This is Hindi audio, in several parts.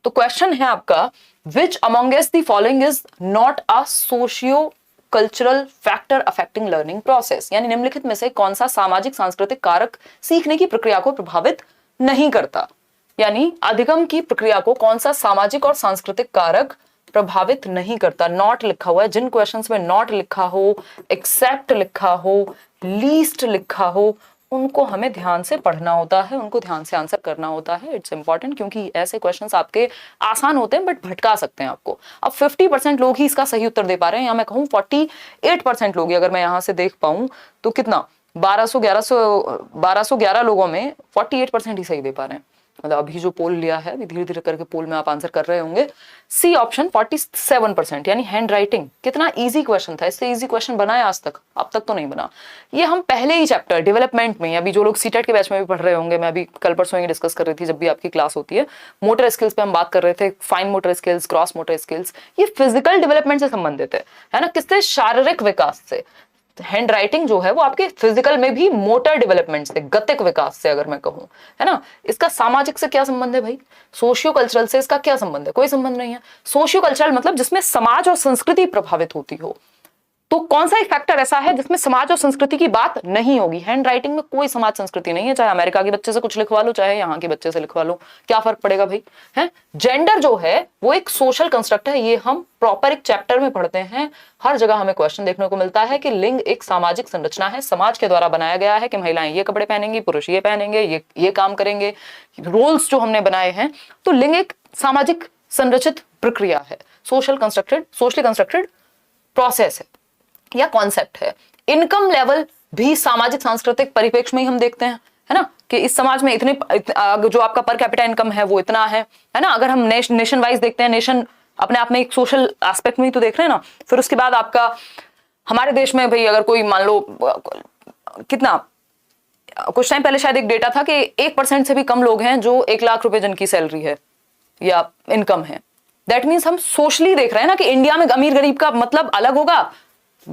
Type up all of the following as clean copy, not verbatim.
तो क्वेश्चन है आपका, which amongst the following is not a socio cultural factor affecting learning process, यानी निम्नलिखित में से कौन सा सामाजिक सांस्कृतिक कारक सीखने की प्रक्रिया को प्रभावित नहीं करता। यानी अधिगम की प्रक्रिया को कौन सा सामाजिक और सांस्कृतिक कारक प्रभावित नहीं करता। नॉट लिखा हुआ है, जिन क्वेश्चंस में नॉट लिखा हो, एक्सेप्ट लिखा हो, लीस्ट लिखा हो, उनको हमें ध्यान से पढ़ना होता है, उनको ध्यान से आंसर करना होता है। इट्स इंपॉर्टेंट, क्योंकि ऐसे क्वेश्चंस आपके आसान होते हैं बट भटका सकते हैं आपको। अब 50% लोग ही इसका सही उत्तर दे पा रहे हैं, या मैं कहूँ 48% लोग ही, अगर मैं यहां से देख पाऊं तो कितना 1211 लोगों में 48% ही सही दे पा रहे हैं। मतलब अभी जो पोल लिया है, धीरे धीरे करके पोल में आप आंसर कर रहे होंगे। सी ऑप्शन 47%, यानी हैंड राइटिंग। कितना इजी क्वेश्चन था, इससे इजी क्वेश्चन बना है आज तक? अब तक तो नहीं बना। ये हम पहले ही चैप्टर डेवलपमेंट में, अभी जो लोग सीटेट के बैच में भी पढ़ रहे होंगे, मैं अभी कल परसों ही डिस्कस कर रही थी जब भी आपकी क्लास होती है, मोटर स्किल्स पे हम बात कर रहे थे, fine motor skills, cross motor skills, ये फिजिकल डेवलपमेंट से संबंधित है ना, किससे? शारीरिक विकास से। हैंड राइटिंग जो है वो आपके फिजिकल में भी मोटर डेवलपमेंट से, गतिक विकास से अगर मैं कहूं, है ना। इसका सामाजिक से क्या संबंध है भाई? सोशियो कल्चरल से इसका क्या संबंध है? कोई संबंध नहीं है। सोशियो कल्चरल मतलब जिसमें समाज और संस्कृति प्रभावित होती हो। तो कौन सा एक फैक्टर ऐसा है जिसमें समाज और संस्कृति की बात नहीं होगी? हैंड राइटिंग में कोई समाज संस्कृति नहीं है, चाहे अमेरिका के बच्चे से कुछ लिखवा लो, चाहे यहाँ के बच्चे से लिखवा लो, क्या फर्क पड़ेगा भाई? है जेंडर जो है वो एक सोशल कंस्ट्रक्ट है, ये हम प्रॉपर एक चैप्टर में पढ़ते हैं। हर जगह हमें क्वेश्चन देखने को मिलता है कि लिंग एक सामाजिक संरचना है, समाज के द्वारा बनाया गया है कि महिलाएं ये कपड़े पहनेंगी, पुरुष ये पहनेंगे, ये काम करेंगे, रोल्स जो हमने बनाए हैं। तो लिंग एक सामाजिक संरचित प्रक्रिया है, सोशली कंस्ट्रक्टेड प्रोसेस है या कॉन्सेप्ट है। इनकम लेवल भी सामाजिक सांस्कृतिक परिप्रेक्ष्य में ही हम देखते हैं, है ना, कि इस समाज में इतने जो आपका पर कैपिटा इनकम है वो इतना है ना। अगर हम नेशन वाइज देखते हैं, नेशन अपने आप में एक सोशल एस्पेक्ट में ही तो देख रहे हैं ना। फिर उसके बाद आपका हमारे देश में भाई, अगर कोई मान लो कितना, कुछ टाइम पहले शायद एक डेटा था कि 1% से भी कम लोग हैं जो 1 लाख रुपए जिनकी सैलरी है या इनकम है। दैट मीन्स हम सोशली देख रहे हैं ना कि इंडिया में अमीर गरीब का मतलब अलग होगा,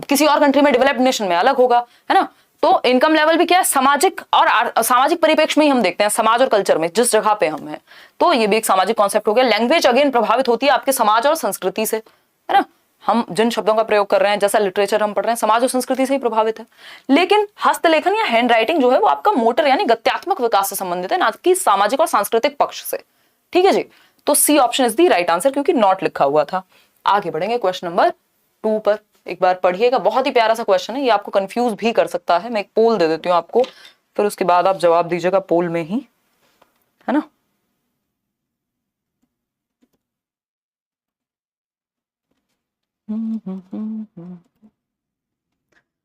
किसी और कंट्री में, डेवलप्ड नेशन में अलग होगा, है ना। तो इनकम लेवल भी क्या है? सामाजिक और सामाजिक परिप्रेक्ष्य में ही हम देखते हैं, समाज और कल्चर में जिस जगह पे हम हैं। तो ये भी एक सामाजिक कॉन्सेप्ट हो गया। लैंग्वेज अगेन प्रभावित होती है आपके समाज और संस्कृति से, है ना। हम जिन शब्दों का प्रयोग कर रहे हैं, जैसा लिटरेचर हम पढ़ रहे हैं, समाज और संस्कृति से ही प्रभावित है। लेकिन हस्तलेखन या हैंड राइटिंग जो है वो आपका मोटर यानी गत्यात्मक विकास से संबंधित है, ना कि सामाजिक और सांस्कृतिक पक्ष से। ठीक है जी। तो C option is the right answer, क्योंकि नॉट लिखा हुआ था। आगे बढ़ेंगे क्वेश्चन नंबर 2 पर। एक बार पढ़िएगा, बहुत ही प्यारा सा क्वेश्चन है, ये आपको कंफ्यूज भी कर सकता है। मैं एक पोल दे देती हूँ आपको, फिर उसके बाद आप जवाब दीजिएगा पोल में ही, है ना।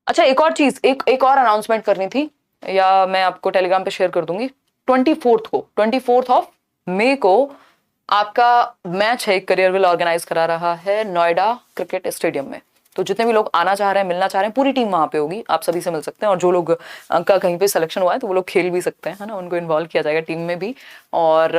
अच्छा, एक और चीज, एक और अनाउंसमेंट करनी थी, या मैं आपको टेलीग्राम पे शेयर कर दूंगी। 24 ऑफ मई को आपका मैच है, एक करियर विल ऑर्गेनाइज करा रहा है नोएडा क्रिकेट स्टेडियम में। तो जितने भी लोग आना चाह रहे हैं, मिलना चाह रहे हैं, पूरी टीम वहां पे होगी, आप सभी से मिल सकते हैं। और जो लोग का कहीं पे सिलेक्शन हुआ है तो वो लोग खेल भी सकते हैं, है ना, उनको इन्वॉल्व किया जाएगा टीम में भी। और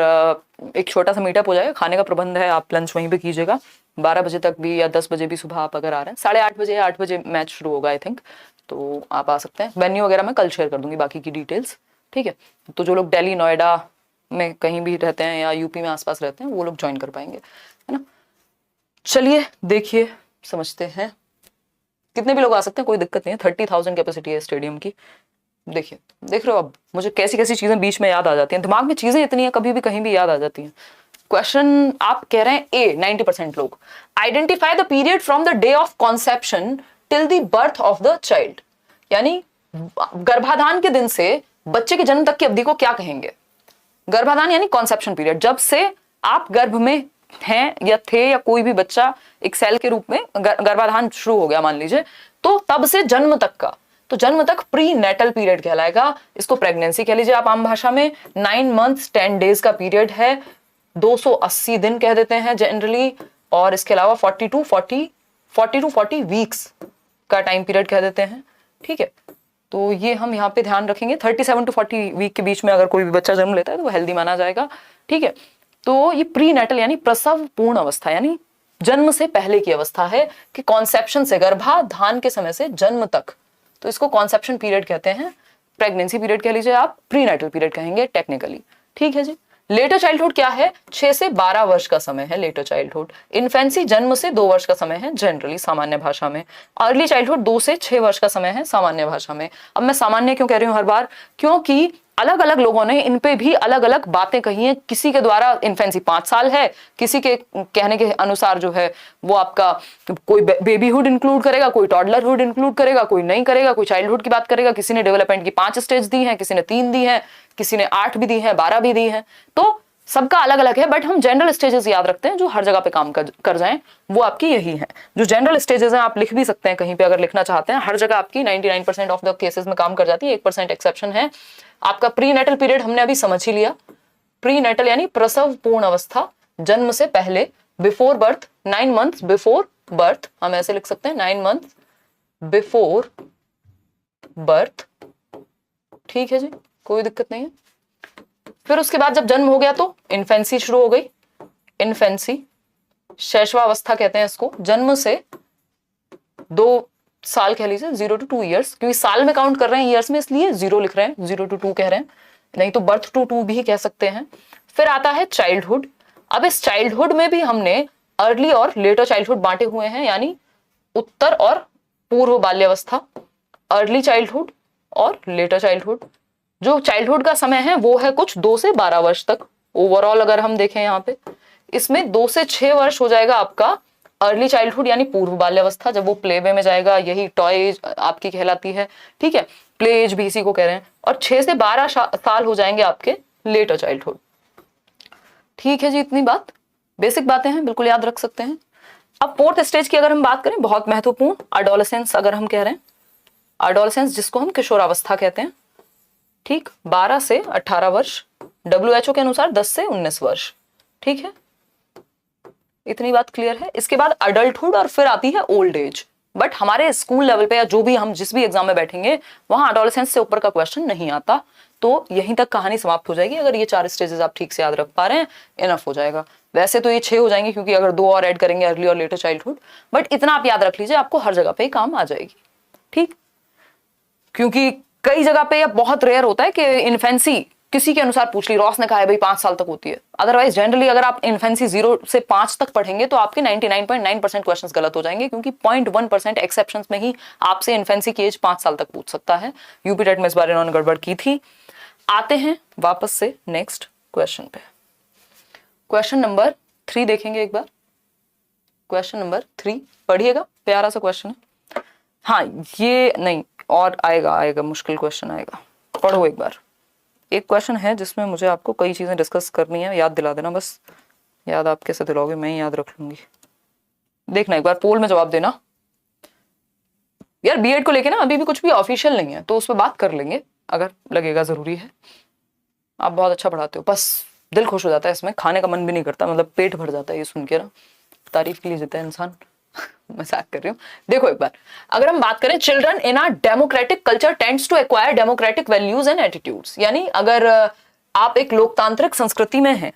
एक छोटा सा मीटअप हो जाएगा, खाने का प्रबंध है, आप लंच वहीं पे कीजिएगा। 12 बजे तक भी या 10 बजे भी सुबह आप अगर आ रहे हैं, 8:30 बजे या 8 बजे मैच शुरू होगा आई थिंक, तो आप आ सकते हैं। वेन्यू वगैरह मैं कल शेयर कर दूंगी, बाकी की डिटेल्स। ठीक है, तो जो लोग दिल्ली नोएडा में कहीं भी रहते हैं या यूपी में आसपास रहते हैं वो लोग ज्वाइन कर पाएंगे, है ना। चलिए देखिए, समझते हैं कितने भी लोग आ सकते हैं, कोई दिक्कत नहीं है। 30,000 कैपेसिटी है स्टेडियम की। देखिए, देख रहे हो अब मुझे कैसी कैसी चीजें बीच में याद आ जाती हैं, दिमाग में चीजें इतनी है, कभी भी कहीं भी याद आ जाती हैं। क्वेश्चन आप कह रहे हैं ए, 90% लोग, identify the period from the day of conception till the birth of the child, यानी गर्भाधान के दिन से बच्चे के जन्म तक की अवधि को क्या कहेंगे? गर्भाधान यानी कॉन्सेप्शन पीरियड, जब से आप गर्भ में हैं या थे, या कोई भी बच्चा एक सेल के रूप में गर्भाधान शुरू हो गया मान लीजिए, तो तब से जन्म तक का, तो जन्म तक प्री नेटल पीरियड कहलाएगा। इसको प्रेगनेंसी कह लीजिए आप आम भाषा में। 9 months 10 days का पीरियड है, 280 दिन कह देते हैं जनरली। और इसके अलावा 40 to 40 वीक्स का टाइम पीरियड कह देते हैं। ठीक है, तो ये हम यहाँ पे ध्यान रखेंगे। 37 to 40 वीक के बीच में अगर कोई भी बच्चा जन्म लेता है तो वो हेल्दी माना जाएगा। ठीक है, तो ये प्री नेटल यानी प्रसव पूर्ण अवस्था, यानी जन्म से पहले की अवस्था है कि कॉन्सेप्शन से, गर्भाधान के समय से जन्म तक, तो इसको कॉन्सेप्शन पीरियड कहते हैं। प्रेगनेंसी पीरियड कह लीजिए आप, प्री नेटल पीरियड कहेंगे टेक्निकली। ठीक है जी, लेटर चाइल्डहुड क्या है? 6 से 12 वर्ष का समय है लेटर चाइल्डहुड। इन्फेंसी जन्म से 2 वर्ष का समय है जनरली सामान्य भाषा में। अर्ली चाइल्डहुड 2 से 6 वर्ष का समय है सामान्य भाषा में। अब मैं सामान्य क्यों कह रही हूं हर बार? क्योंकि अलग अलग लोगों ने इन पे भी अलग अलग बातें कही हैं। किसी के द्वारा इन्फेंसी 5 साल है, किसी के कहने के अनुसार जो है वो आपका कोई बेबीहुड इंक्लूड करेगा, कोई टॉडलरहुड इंक्लूड करेगा, कोई नहीं करेगा, कोई चाइल्डहुड की बात करेगा। किसी ने डेवलपमेंट की 5 स्टेज दी हैं, किसी ने 3 दी हैं, किसी ने 8 भी दी हैं, 12 भी दी हैं। तो सबका अलग अलग है, बट हम जनरल स्टेजेस याद रखते हैं जो हर जगह पे काम कर जाएं, वो आपकी यही है। जो जनरल स्टेजेस हैं आप लिख भी सकते हैं कहीं पे अगर लिखना चाहते हैं। हर जगह आपकी 99% ऑफ द केसेस में काम कर जाती है, 1% एक्सेप्शन है। आपका प्री नेटल पीरियड हमने अभी समझ ही लिया। प्री नेटल यानी प्रसव पूर्ण अवस्था, जन्म से पहले, before birth, 9 months before birth, हम ऐसे लिख सकते हैं 9 मंथ्स बिफोर बर्थ। ठीक है जी, कोई दिक्कत नहीं है। फिर उसके बाद जब जन्म हो गया तो इन्फेंसी शुरू हो गई। इन्फेंसी, शैशवावस्था कहते हैं इसको। जन्म से 2 साल कह लीजिए, 0 to 2 ईयर्स, क्योंकि साल में काउंट कर रहे हैं ईयर्स में इसलिए 0 लिख रहे हैं, 0 to 2 कह रहे हैं, नहीं तो बर्थ टू 2 भी कह सकते हैं। फिर आता है चाइल्डहुड। अब इस चाइल्डहुड में भी हमने अर्ली और लेटर चाइल्डहुड बांटे हुए हैं, यानी उत्तर और पूर्व बाल्यावस्था, अर्ली चाइल्डहुड और लेटर चाइल्डहुड। जो चाइल्डहुड का समय है वो है कुछ 2 से 12 वर्ष तक ओवरऑल। अगर हम देखें यहाँ पे, इसमें 2 से 6 वर्ष हो जाएगा आपका अर्ली चाइल्डहुड यानी पूर्व बाल्यावस्था, जब वो प्ले वे में जाएगा, यही टॉय एज आपकी कहलाती है। ठीक है, प्ले एज भी इसी को कह रहे हैं। और 6 से 12 साल हो जाएंगे आपके लेटर चाइल्डहुड। ठीक है जी, इतनी बात, बेसिक बातें हैं, बिल्कुल याद रख सकते हैं। अब 4th स्टेज की अगर हम बात करें, बहुत महत्वपूर्ण, एडोलेसेंस अगर हम कह रहे हैं, एडोलेसेंस जिसको हम किशोरावस्था कहते हैं। ठीक, 12 से 18 वर्ष, WHO के अनुसार 10 से 19 वर्ष। ठीक है, इतनी बात क्लियर है। इसके बाद अडल्टहुड और फिर आती है ओल्ड एज। बट हमारे स्कूल लेवल पे या जो भी हम जिस भी एग्जाम में बैठेंगे वहां एडोलेसेंस से ऊपर का क्वेश्चन नहीं आता। तो यहीं तक कहानी समाप्त हो जाएगी। अगर ये 4 स्टेजेस आप ठीक से याद रख पा रहे हैं, इनफ हो जाएगा। वैसे तो ये 6 हो जाएंगे क्योंकि अगर 2 और ऐड करेंगे, अर्ली और लेटर चाइल्डहुड, बट इतना आप याद रख लीजिए, आपको हर जगह पे काम आ जाएगी। ठीक, क्योंकि कई जगह पे बहुत रेयर होता है कि इन्फेंसी किसी के अनुसार पूछ ली, रॉस ने कहा है भाई 5 साल तक होती है। अदरवाइज जनरली अगर आप इन्फेंसी 0 से 5 तक पढ़ेंगे तो आपके 99.9% क्वेश्चंस गलत हो जाएंगे, क्योंकि 0.1% एक्सेप्शंस में ही आपसे इन्फेंसी की एज 5 साल तक पूछ सकता है। यूपी टेट में इस बार इन्होंने गड़बड़ की थी। आते हैं वापस से नेक्स्ट क्वेश्चन पे। क्वेश्चन नंबर 3 देखेंगे एक बार। क्वेश्चन नंबर 3 पढ़िएगा, प्यारा सा क्वेश्चन है। हाँ, ये नहीं और आएगा मुश्किल क्वेश्चन आएगा, पढ़ो एक बार। एक क्वेश्चन है जिसमें मुझे आपको कई चीजें डिस्कस करनी है, याद दिला देना बस। याद आप कैसे दिलाओगे, मैं ही याद रख लूंगी। देखना एक बार, पोल में जवाब देना यार। बीएड को लेके ना अभी भी कुछ भी ऑफिशियल नहीं है, तो उस पर बात कर लेंगे अगर लगेगा जरूरी है। आप बहुत अच्छा पढ़ाते हो, बस दिल खुश हो जाता है इसमें, खाने का मन भी नहीं करता, मतलब पेट भर जाता है ये सुन के ना। तारीफ के लिए जीता है इंसान। मजाक कर रही हूँ। देखो एक बार, अगर हम बात करें, children in a democratic culture tends to acquire democratic values and attitudes, यानी अगर आप एक लोकतांत्रिक संस्कृति में हैं,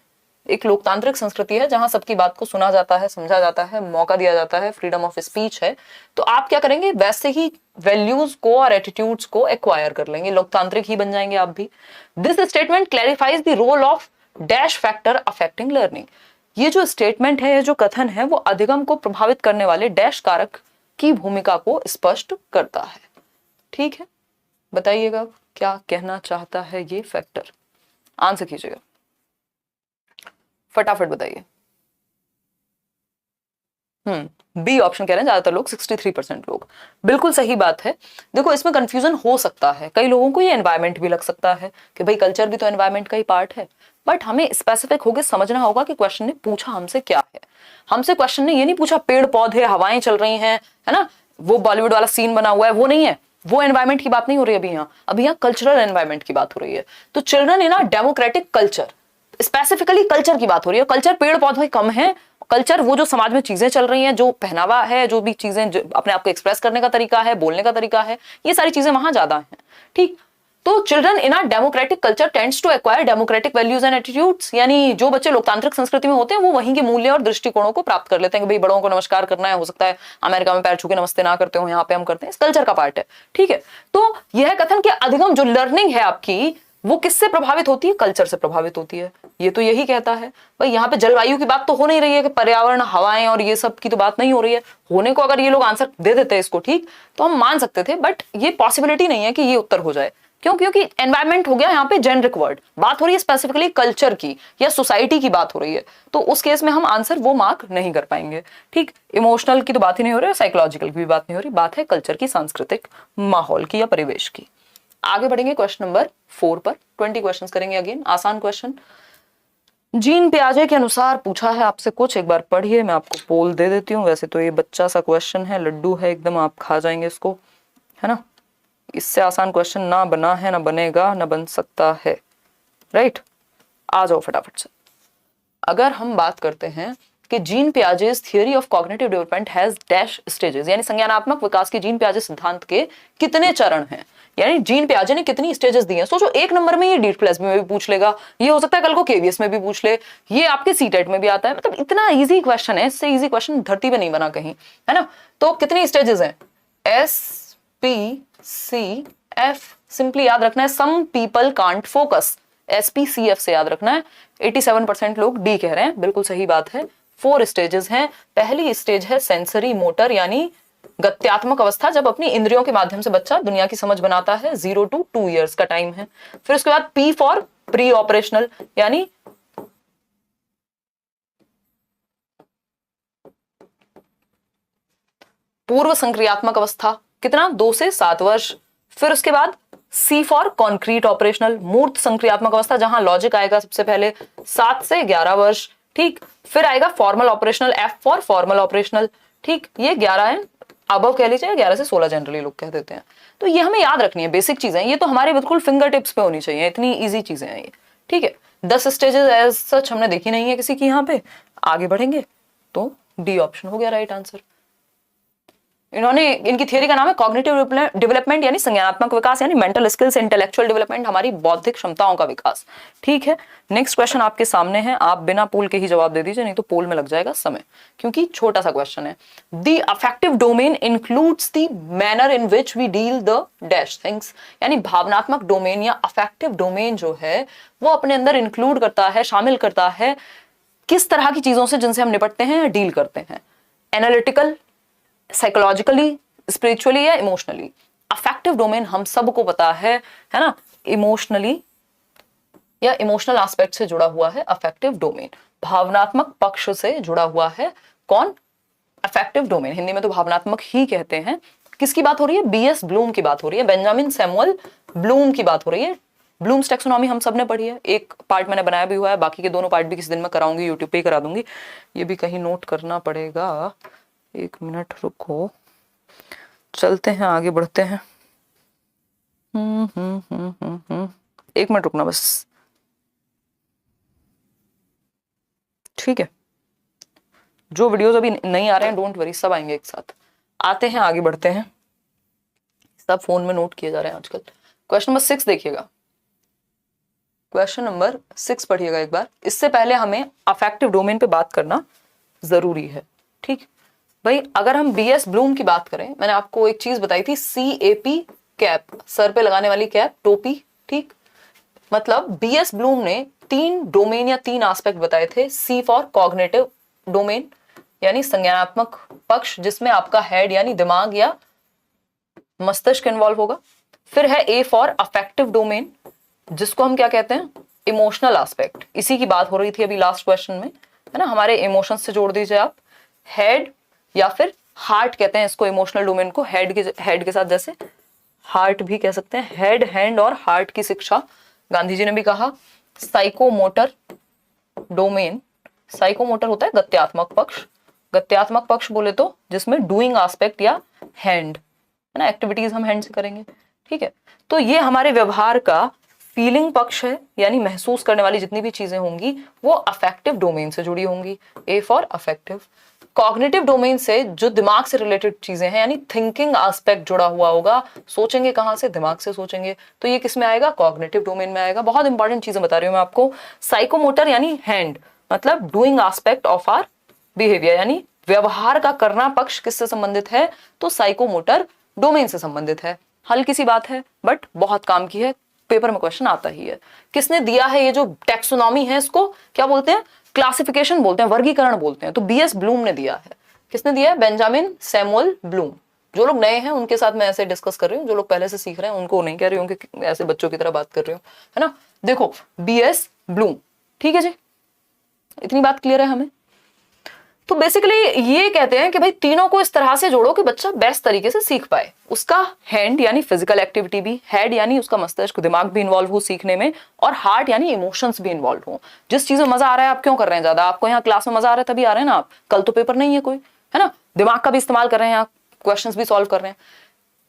एक लोकतांत्रिक संस्कृति है जहां सबकी बात को सुना जाता है, समझा जाता है, मौका दिया जाता है, फ्रीडम ऑफ स्पीच है, तो आप क्या करेंगे, वैसे ही वैल्यूज को और एटीट्यूड्स को एक्वायर कर लेंगे, लोकतांत्रिक ही बन जाएंगे आप भी। This statement clarifies the role of dash factor affecting learning. ये जो स्टेटमेंट है, ये जो कथन है, वो अधिगम को प्रभावित करने वाले डैश कारक की भूमिका को स्पष्ट करता है। ठीक है, बताइएगा क्या कहना चाहता है ये फैक्टर, आंसर कीजिएगा, फटाफट बताइए। बी ऑप्शन कह रहे हैं ज्यादातर लोग, 63% लोग। बिल्कुल सही बात है। देखो इसमें कंफ्यूजन हो सकता है, कई लोगों को ये एनवायरमेंट भी लग सकता है कि भाई कल्चर भी तो एनवायरमेंट का ही पार्ट है, बट हमें स्पेसिफिक होकर समझना होगा कि क्वेश्चन ने पूछा हमसे क्या है। हमसे क्वेश्चन ने ये नहीं पूछा पेड़ पौधे हवाएं चल रही हैं, है ना, वो बॉलीवुड वाला सीन बना हुआ है, वो नहीं है, वो एनवायरमेंट की बात नहीं हो रही अभी यहाँ कल्चरल एनवायरमेंट की बात हो रही है। तो children in a democratic culture, specifically culture की बात हो रही है। कल्चर पेड़ पौधे कम है, कल्चर वो जो समाज में चीजें चल रही हैं, जो पहनावा है, जो भी चीजें अपने आप को एक्सप्रेस करने का तरीका है, बोलने का तरीका है, ये सारी चीजें वहां ज्यादा हैं। ठीक, तो children in a democratic culture tends to acquire democratic values and attitudes, यानी जो बच्चे लोकतांत्रिक संस्कृति में होते हैं वो वहीं के मूल्य और दृष्टिकोणों को प्राप्त कर लेते हैं कि भाई बड़ों को नमस्कार करना है, हो सकता है अमेरिका में पैर छू के नमस्ते ना करते हो, यहाँ पे हम करते हैं, इस कल्चर का पार्ट है। ठीक है, तो यह कथन कि अधिगम जो लर्निंग है आपकी वो किससे प्रभावित होती है? कल्चर से प्रभावित होती है। ये तो यही कहता है भाई, यहाँ पे जलवायु की बात तो हो नहीं रही है कि पर्यावरण, हवाएं और ये सब की तो बात नहीं हो रही है। होने को अगर ये लोग आंसर दे देते हैं इसको ठीक, तो हम मान सकते थे, बट ये पॉसिबिलिटी नहीं है कि ये उत्तर हो जाए। क्यों? क्योंकि एनवायरमेंट हो गया यहाँ पे जेनरिक वर्ड, बात हो रही है स्पेसिफिकली कल्चर की या सोसाइटी की बात हो रही है, तो उस केस में हम आंसर वो मार्क नहीं कर पाएंगे। ठीक, इमोशनल की तो बात ही नहीं हो रही, साइकोलॉजिकल की भी बात नहीं हो रही, बात है कल्चर की, सांस्कृतिक माहौल की या परिवेश की। आगे बढ़ेंगे क्वेश्चन नंबर 4 पर। 20 क्वेश्चंस करेंगे, अगेन आसान क्वेश्चन। जीन पियाजे के अनुसार पूछा है आपसे कुछ, एक बार पढ़िए, मैं आपको पोल दे देती हूँ। वैसे तो ये बच्चा सा क्वेश्चन है, लड्डू है एकदम, आप खा जाएंगे इसको, है ना। इससे आसान क्वेश्चन ना बना है, ना बनेगा, ना बन सकता है, राइट। आ जाओ फटाफट से। अगर हम बात करते हैं कि gene Piaget's theory of cognitive development has dash stages, यानी संज्ञानात्मक विकास के जीन पियाजे सिद्धांत के कितने चरण हैं, यानी जीन पियाजे ने कितनी स्टेजेस दी हैं। सोचो, एक नंबर में ये डीट प्लस में भी पूछ लेगा, ये हो सकता है कल को केवीएस में भी पूछ ले, ये आपके सीटेट में भी आता है। मतलब इतना इजी क्वेश्चन है, इससे इजी क्वेश्चन धरती पे नहीं बना कहीं, है ना। तो कितनी स्टेजेस हैं? SPCF सिंपली याद रखना है, some people can't focus, SPCF से याद रखना है। 87% लोग डी कह रहे हैं, बिल्कुल सही बात है। 4 स्टेजेस हैं। पहली स्टेज है सेंसरी मोटर, यानी गत्यात्मक अवस्था, जब अपनी इंद्रियों के माध्यम से बच्चा दुनिया की समझ बनाता है, 0 to 2 years का टाइम है। फिर उसके बाद P फॉर प्री ऑपरेशनल, यानी पूर्व संक्रियात्मक अवस्था, कितना? 2 से 7 वर्ष। फिर उसके बाद C फॉर कॉन्क्रीट ऑपरेशनल, मूर्त संक्रियात्मक अवस्था, जहां लॉजिक आएगा सबसे पहले, 7 से 11 वर्ष। ठीक, फिर आएगा formal operational, F for formal operational. ठीक, ये 11 है, अब कह लीजिए 11 से 16 जनरली लोग कह देते हैं। तो ये हमें याद रखनी है, बेसिक चीजें, ये तो हमारे बिल्कुल फिंगर टिप्स पे होनी चाहिए, इतनी इजी चीजें हैं ये। ठीक है, 10 स्टेजेस एज सच हमने देखी नहीं है किसी की यहाँ पे। आगे बढ़ेंगे तो डी ऑप्शन हो गया राइट आंसर। इन्होंने, इनकी थियरी का नाम है कॉग्निटिव डेवलपमेंट, यानी संज्ञानात्मक विकास, यानी मेंटल स्किल्स, इंटेलेक्चुअल डेवलपमेंट, हमारी बौद्धिक क्षमताओं का विकास। ठीक है, नेक्स्ट क्वेश्चन आपके सामने है, आप बिना पोल के ही जवाब दे दीजिए, नहीं तो पोल में लग जाएगा समय, क्योंकि छोटा सा क्वेश्चन है। The affective domain includes the manner in which we deal the dash things, यानी भावनात्मक डोमेन या अफेक्टिव डोमेन जो है वो अपने अंदर इंक्लूड करता है, शामिल करता है किस तरह की चीजों से जिनसे हम निपटते हैं, डील करते हैं। एनालिटिकल, साइकोलॉजिकली, स्पिरिचुअली या इमोशनली। अफेक्टिव डोमेन हम सबको पता है ना, इमोशनली या इमोशनल एस्पेक्ट से जुड़ा हुआ है अफेक्टिव डोमेन, भावनात्मक पक्ष से जुड़ा हुआ है कौन? Affective domain. हिंदी में तो भावनात्मक ही कहते हैं। किसकी बात हो रही है? BS ब्लूम की बात हो रही है, बेंजामिन सैमुअल ब्लूम की बात हो रही है। ब्लूम्स टैक्सोनॉमी हम सब ने पढ़ी है, एक पार्ट मैंने बनाया भी हुआ है, बाकी के दोनों पार्ट भी किसी दिन मैं कराऊंगी, यूट्यूब पे ही करा दूंगी। ये भी कहीं नोट करना पड़ेगा, 1 मिनट रुको, चलते हैं आगे बढ़ते हैं। 1 मिनट रुकना बस, ठीक है। जो वीडियोस अभी नहीं आ रहे हैं डोंट वरी, सब आएंगे एक साथ। आते हैं आगे बढ़ते हैं, सब फोन में नोट किए जा रहे हैं आजकल। क्वेश्चन नंबर 6 देखिएगा, क्वेश्चन नंबर 6 पढ़िएगा एक बार। इससे पहले हमें अफेक्टिव डोमेन पे बात करना जरूरी है। ठीक भाई, अगर हम BS ब्लूम की बात करें, मैंने आपको एक चीज बताई थी, CAP कैप, सर पे लगाने वाली कैप, टोपी। ठीक, मतलब BS ब्लूम ने 3 डोमेन या 3 एस्पेक्ट बताए थे। C फॉर कॉग्निटिव डोमेन, यानी संज्ञानात्मक पक्ष, जिसमें आपका हेड यानी दिमाग या मस्तिष्क इन्वॉल्व होगा। फिर है A फॉर अफेक्टिव डोमेन, जिसको हम क्या कहते हैं? Emotional aspect. इसी की बात हो रही थी अभी लास्ट क्वेश्चन में, है ना, हमारे इमोशंस से जोड़ दीजिए आप। हेड या फिर हार्ट कहते हैं इसको, इमोशनल डोमेन को हेड के साथ, जैसे हार्ट भी कह सकते हैं। हेड, हैंड और हार्ट की शिक्षा गांधी जी ने भी कहा। साइकोमोटर डोमेन, साइकोमोटर होता है गत्यात्मक पक्ष। गत्यात्मक पक्ष बोले तो जिसमें डूइंग एस्पेक्ट या हैंड, है ना, एक्टिविटीज हम हैंड से करेंगे। ठीक है, तो ये हमारे व्यवहार का फीलिंग पक्ष है, यानी महसूस करने वाली जितनी भी चीजें होंगी वो अफेक्टिव डोमेन से जुड़ी होंगी। A for affective. Cognitive domain से जो दिमाग से रिलेटेड चीजें हैं, यानी थिंकिंग एस्पेक्ट जुड़ा हुआ होगा। सोचेंगे कहां से? दिमाग से सोचेंगे, तो ये किस में आएगा? कॉग्निटिव डोमेन में आएगा। बहुत इंपॉर्टेंट चीजें बता रही हूं मैं आपको। साइकोमोटर यानी हैंड, मतलब doing aspect of our behaviour, यानी व्यवहार का करना पक्ष किससे संबंधित है? तो साइकोमोटर डोमेन से संबंधित है। हल्की सी बात है बट बहुत काम की है, पेपर में क्वेश्चन आता ही है। किसने दिया है ये जो टैक्सोनॉमी है, इसको क्या बोलते हैं, क्लासिफिकेशन बोलते हैं, वर्गीकरण बोलते हैं, तो बीएस ब्लूम ने दिया है। किसने दिया है, बेंजामिन सैमुअल ब्लूम। जो लोग नए हैं उनके साथ मैं ऐसे डिस्कस कर रही हूँ, जो लोग पहले से सीख रहे हैं उनको नहीं कह रही हूँ कि ऐसे बच्चों की तरह बात कर रही हूँ, है ना। देखो बीएस ब्लूम, ठीक है जी, इतनी बात क्लियर है हमें। तो बेसिकली ये कहते हैं कि भाई तीनों को इस तरह से जोड़ो कि बच्चा बेस्ट तरीके से सीख पाए। उसका हैंड यानी फिजिकल एक्टिविटी भी, हेड यानी उसका मस्तिष्क दिमाग भी इन्वॉल्व हो सीखने में, और हार्ट यानी इमोशंस भी इन्वॉल्व हो। जिस चीज में मजा आ रहा है आप क्यों कर रहे हैं ज्यादा, आपको यहाँ क्लास में मजा आ रहा है तभी आ रहे हैं ना आप, कल तो पेपर नहीं है कोई, है ना। दिमाग का भी इस्तेमाल कर रहे हैं आप, क्वेश्चंस भी सॉल्व कर रहे हैं।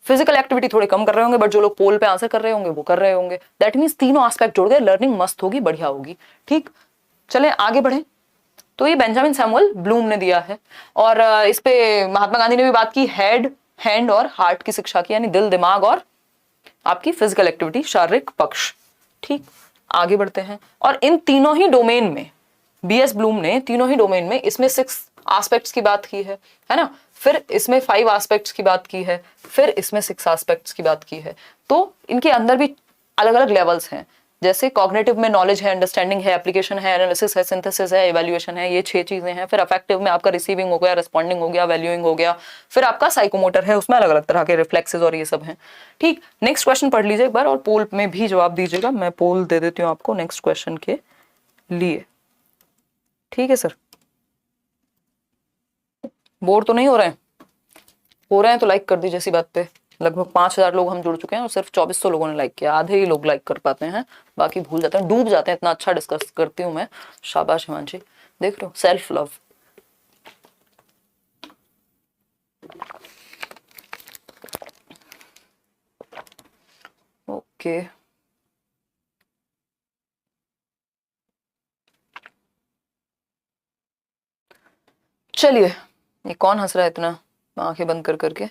फिजिकल एक्टिविटी थोड़ी कम कर रहे होंगे, बट जो लोग पोल पे आंसर कर रहे होंगे वो कर रहे होंगे। दैट मीन्स तीनों एस्पेक्ट जोड़ गए, लर्निंग मस्त होगी, बढ़िया होगी। ठीक, चले आगे बढ़े। तो ये बेंजामिन सैमुअल ब्लूम ने दिया है, और इस पे महात्मा गांधी ने भी बात की, हेड, हैंड और हार्ट की शिक्षा की, यानी दिल, दिमाग और आपकी फिजिकल एक्टिविटी, शारीरिक पक्ष। ठीक, आगे बढ़ते हैं। और इन तीनों ही डोमेन में बीएस ब्लूम ने तीनों ही डोमेन में इसमें 6 एस्पेक्ट्स की बात की है ना, फिर इसमें 5 एस्पेक्ट्स की बात की है, फिर इसमें 6 एस्पेक्ट्स की बात की है। तो इनके अंदर भी अलग अलग लेवल्स हैं। जैसे कॉग्निटिव में नॉलेज है, अंडरस्टैंडिंग है, एप्लीकेशन है, एनालिसिस है, सिंथेसिस है, इवैल्यूएशन है, ये 6 चीजें हैं। फिर अफेक्टिव में आपका रिसीविंग हो गया, रिस्पॉन्डिंग हो गया, वैल्यूइंग हो गया। फिर आपका साइकोमोटर है, उसमें अलग अलग तरह के रिफ्लेक्सेस और ये सब हैं। ठीक, नेक्स्ट क्वेश्चन पढ़ लीजिए एक बार और पोल में भी जवाब दीजिएगा। मैं पोल दे देती हूँ आपको नेक्स्ट क्वेश्चन के लिए। ठीक है सर, बोर तो नहीं हो रहे हैं? हो रहे हैं तो लाइक कर दीजिए इसी बात पे। लगभग 5000 लोग हम जुड़ चुके हैं और सिर्फ 2400 लोगों ने लाइक किया। आधे ही लोग लाइक कर पाते हैं, बाकी भूल जाते हैं, डूब जाते हैं। इतना अच्छा डिस्कस करती हूँ मैं, शाबाश हिमांशी। देख रहे हो, सेल्फ लव। ओके, चलिए। ये कौन हंस रहा है इतना आंखें बंद कर करके?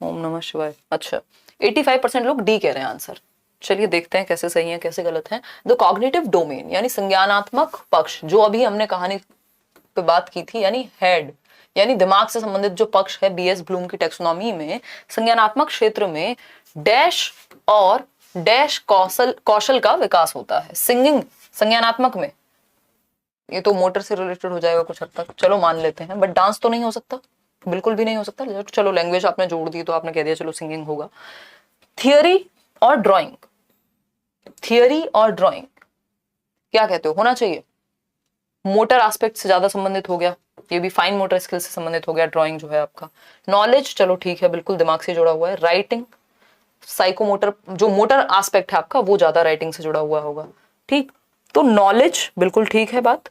ओम नमः शिवाय। अच्छा, 85% लोग डी कह रहे हैं आंसर। चलिए देखते हैं कैसे सही है कैसे गलत है। द कॉग्निटिव डोमेन यानी संज्ञानात्मक पक्ष, जो अभी हमने कहानी पे बात की थी, यानी हेड यानी दिमाग से संबंधित जो पक्ष है बीएस ब्लूम की टैक्सोनॉमी में, संज्ञानात्मक क्षेत्र में डैश और डैश कौशल का विकास होता है। सिंगिंग संज्ञानात्मक में, ये तो मोटर से रिलेटेड हो जाएगा कुछ हद तक, चलो मान लेते हैं, बट डांस तो नहीं हो सकता, बिल्कुल भी नहीं हो सकता। चलो लैंग्वेज आपने जोड़ दी तो आपने कह दिया चलो सिंगिंग होगा। थियरी और ड्राइंग, थियरी और ड्राइंग क्या कहते हो, होना चाहिए? मोटर एस्पेक्ट से ज्यादा संबंधित हो गया, ये भी फाइन मोटर स्किल से संबंधित हो गया ड्राइंग जो है आपका। नॉलेज चलो ठीक है, बिल्कुल दिमाग से जुड़ा हुआ है। राइटिंग, साइकोमोटर जो मोटर एस्पेक्ट है आपका वो ज्यादा राइटिंग से जुड़ा हुआ होगा। ठीक, तो नॉलेज बिल्कुल ठीक है बात।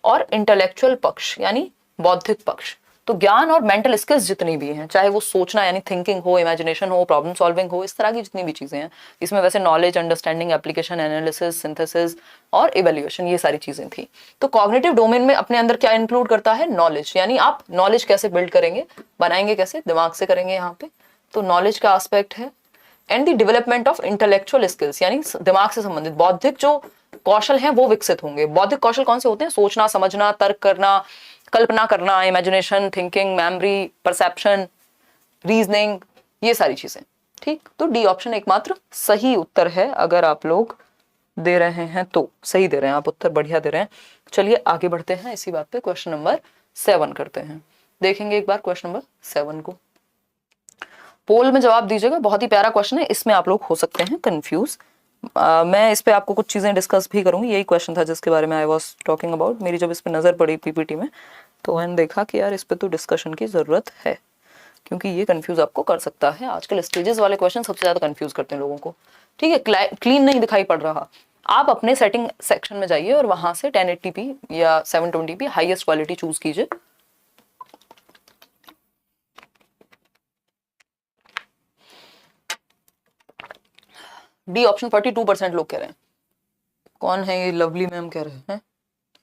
और इंटेलेक्चुअल पक्ष यानी बौद्धिक पक्ष, तो ज्ञान और मेंटल स्किल्स जितनी भी हैं, चाहे वो सोचना यानी थिंकिंग हो, इमेजिनेशन हो, प्रॉब्लम सॉल्विंग हो, इस तरह की जितनी भी चीजें हैं इसमें, वैसे knowledge, understanding, application, analysis, synthesis और इवैल्यूएशन, ये सारी चीजें थी। तो कॉग्निटिव डोमेन में अपने अंदर क्या इंक्लूड करता है? नॉलेज, यानी आप नॉलेज कैसे बिल्ड करेंगे, बनाएंगे कैसे, दिमाग से करेंगे यहाँ पे, तो नॉलेज का एस्पेक्ट है। And the development of intellectual skills, यानी दिमाग से संबंधित बौद्धिक जो कौशल हैं वो विकसित होंगे। बौद्धिक कौशल कौन से होते हैं? सोचना, समझना, तर्क करना, कल्पना करना, imagination, thinking, memory, perception, reasoning, ये सारी चीजें। ठीक, तो डी ऑप्शन एकमात्र सही उत्तर है। अगर आप लोग दे रहे हैं तो सही दे रहे हैं आप उत्तर, बढ़िया दे रहे हैं। चलिए आगे बढ़ते हैं इसी बात पे, क्वेश्चन नंबर 7 करते हैं। देखेंगे एक बार क्वेश्चन नंबर 7 को, पोल में जवाब दीजिएगा। बहुत ही प्यारा क्वेश्चन है, इसमें आप लोग हो सकते हैं कंफ्यूज। मैं इस पे आपको कुछ चीजें डिस्कस भी करूंगी। यही क्वेश्चन था जिसके बारे में आई वाज टॉकिंग अबाउट। मेरी जब इस पे नजर पड़ी पीपीटी में तो मैंने देखा कि यार इस पे तो डिस्कशन की जरूरत है, क्योंकि ये कंफ्यूज आपको कर सकता है। आजकल स्टेजेस वाले क्वेश्चन सबसे ज्यादा कंफ्यूज करते हैं लोगों को। ठीक है, क्लीन नहीं दिखाई पड़ रहा, आप अपने सेटिंग सेक्शन में जाइए और वहां से 1080p या 720p हाईएस्ट क्वालिटी चूज कीजिए। डी ऑप्शन 42% लोग कह रहे हैं। कौन है ये? लवली मैम कह रहे हैं,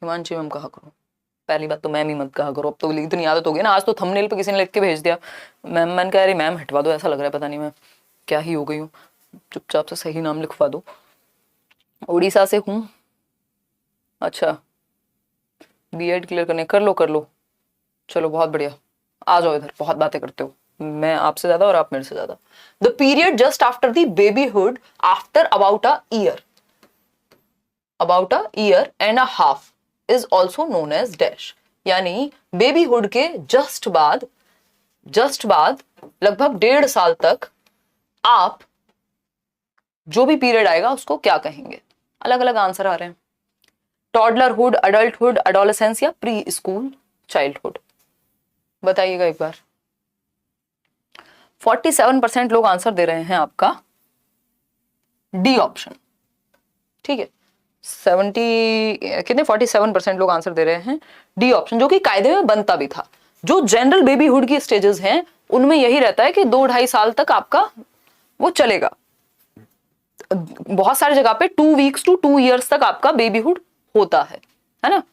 हिमांशी मैम कहा करो। पहली बात तो मैम ही मत कहा करो, अब तो इतनी आदत हो गई ना। आज तो थंबनेल पे किसी ने लिख के भेज दिया मैम, मैंने कह रही मैम हटवा दो, ऐसा लग रहा है पता नहीं मैं क्या ही हो गई हूँ, चुपचाप से सही नाम लिखवा दो। उड़ीसा से हूँ, अच्छा बीएड क्लियर करने, कर लो चलो बहुत बढ़िया, आ जाओ इधर, बहुत बातें करते हो, मैं आपसे ज्यादा और आप मेरे से ज्यादा। The period just after the babyhood after about a year and a half is also known as dash. यानी बेबीहुड के जस्ट बाद लगभग 1.5 साल तक आप जो भी पीरियड आएगा उसको क्या कहेंगे? अलग अलग आंसर आ रहे हैं। टॉडलरहुड, अडल्टहुड, एडोलेसेंस या प्री स्कूल चाइल्डहुड। बताइएगा एक बार। 47% लोग आंसर दे रहे हैं आपका डी ऑप्शन। ठीक है, 47% लोग आंसर दे रहे हैं डी ऑप्शन, जो कि कायदे में बनता भी था। जो जनरल बेबीहुड की स्टेजेस हैं उनमें यही रहता है कि 2-2.5 साल तक आपका वो चलेगा। बहुत सारी जगह पे 2 वीक्स टू 2 ईयर्स तक आपका बेबीहुड होता है ना।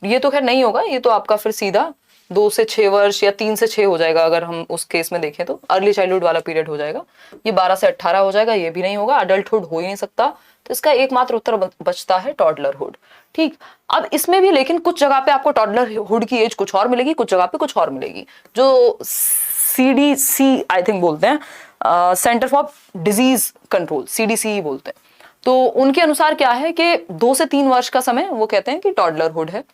ये तो खैर नहीं होगा, ये तो आपका फिर सीधा 2 से 6 वर्ष या 3 से 6 हो जाएगा। अगर हम उस केस में देखें तो अर्ली चाइल्डहुड वाला पीरियड हो जाएगा। ये 12 से 18 हो जाएगा, ये भी नहीं होगा। अडल्टहुड हो ही नहीं सकता, तो इसका एकमात्र उत्तर बचता है टॉडलरहुड। ठीक, अब इसमें भी लेकिन कुछ जगह पे आपको टॉडलरहुड की एज कुछ और मिलेगी, कुछ जगह पे कुछ और मिलेगी। जो CDC आई थिंक बोलते हैं, centre for disease control, CDC बोलते हैं, तो उनके अनुसार क्या है कि 2 से 3 वर्ष का समय वो कहते हैं कि टॉडलरहुड है,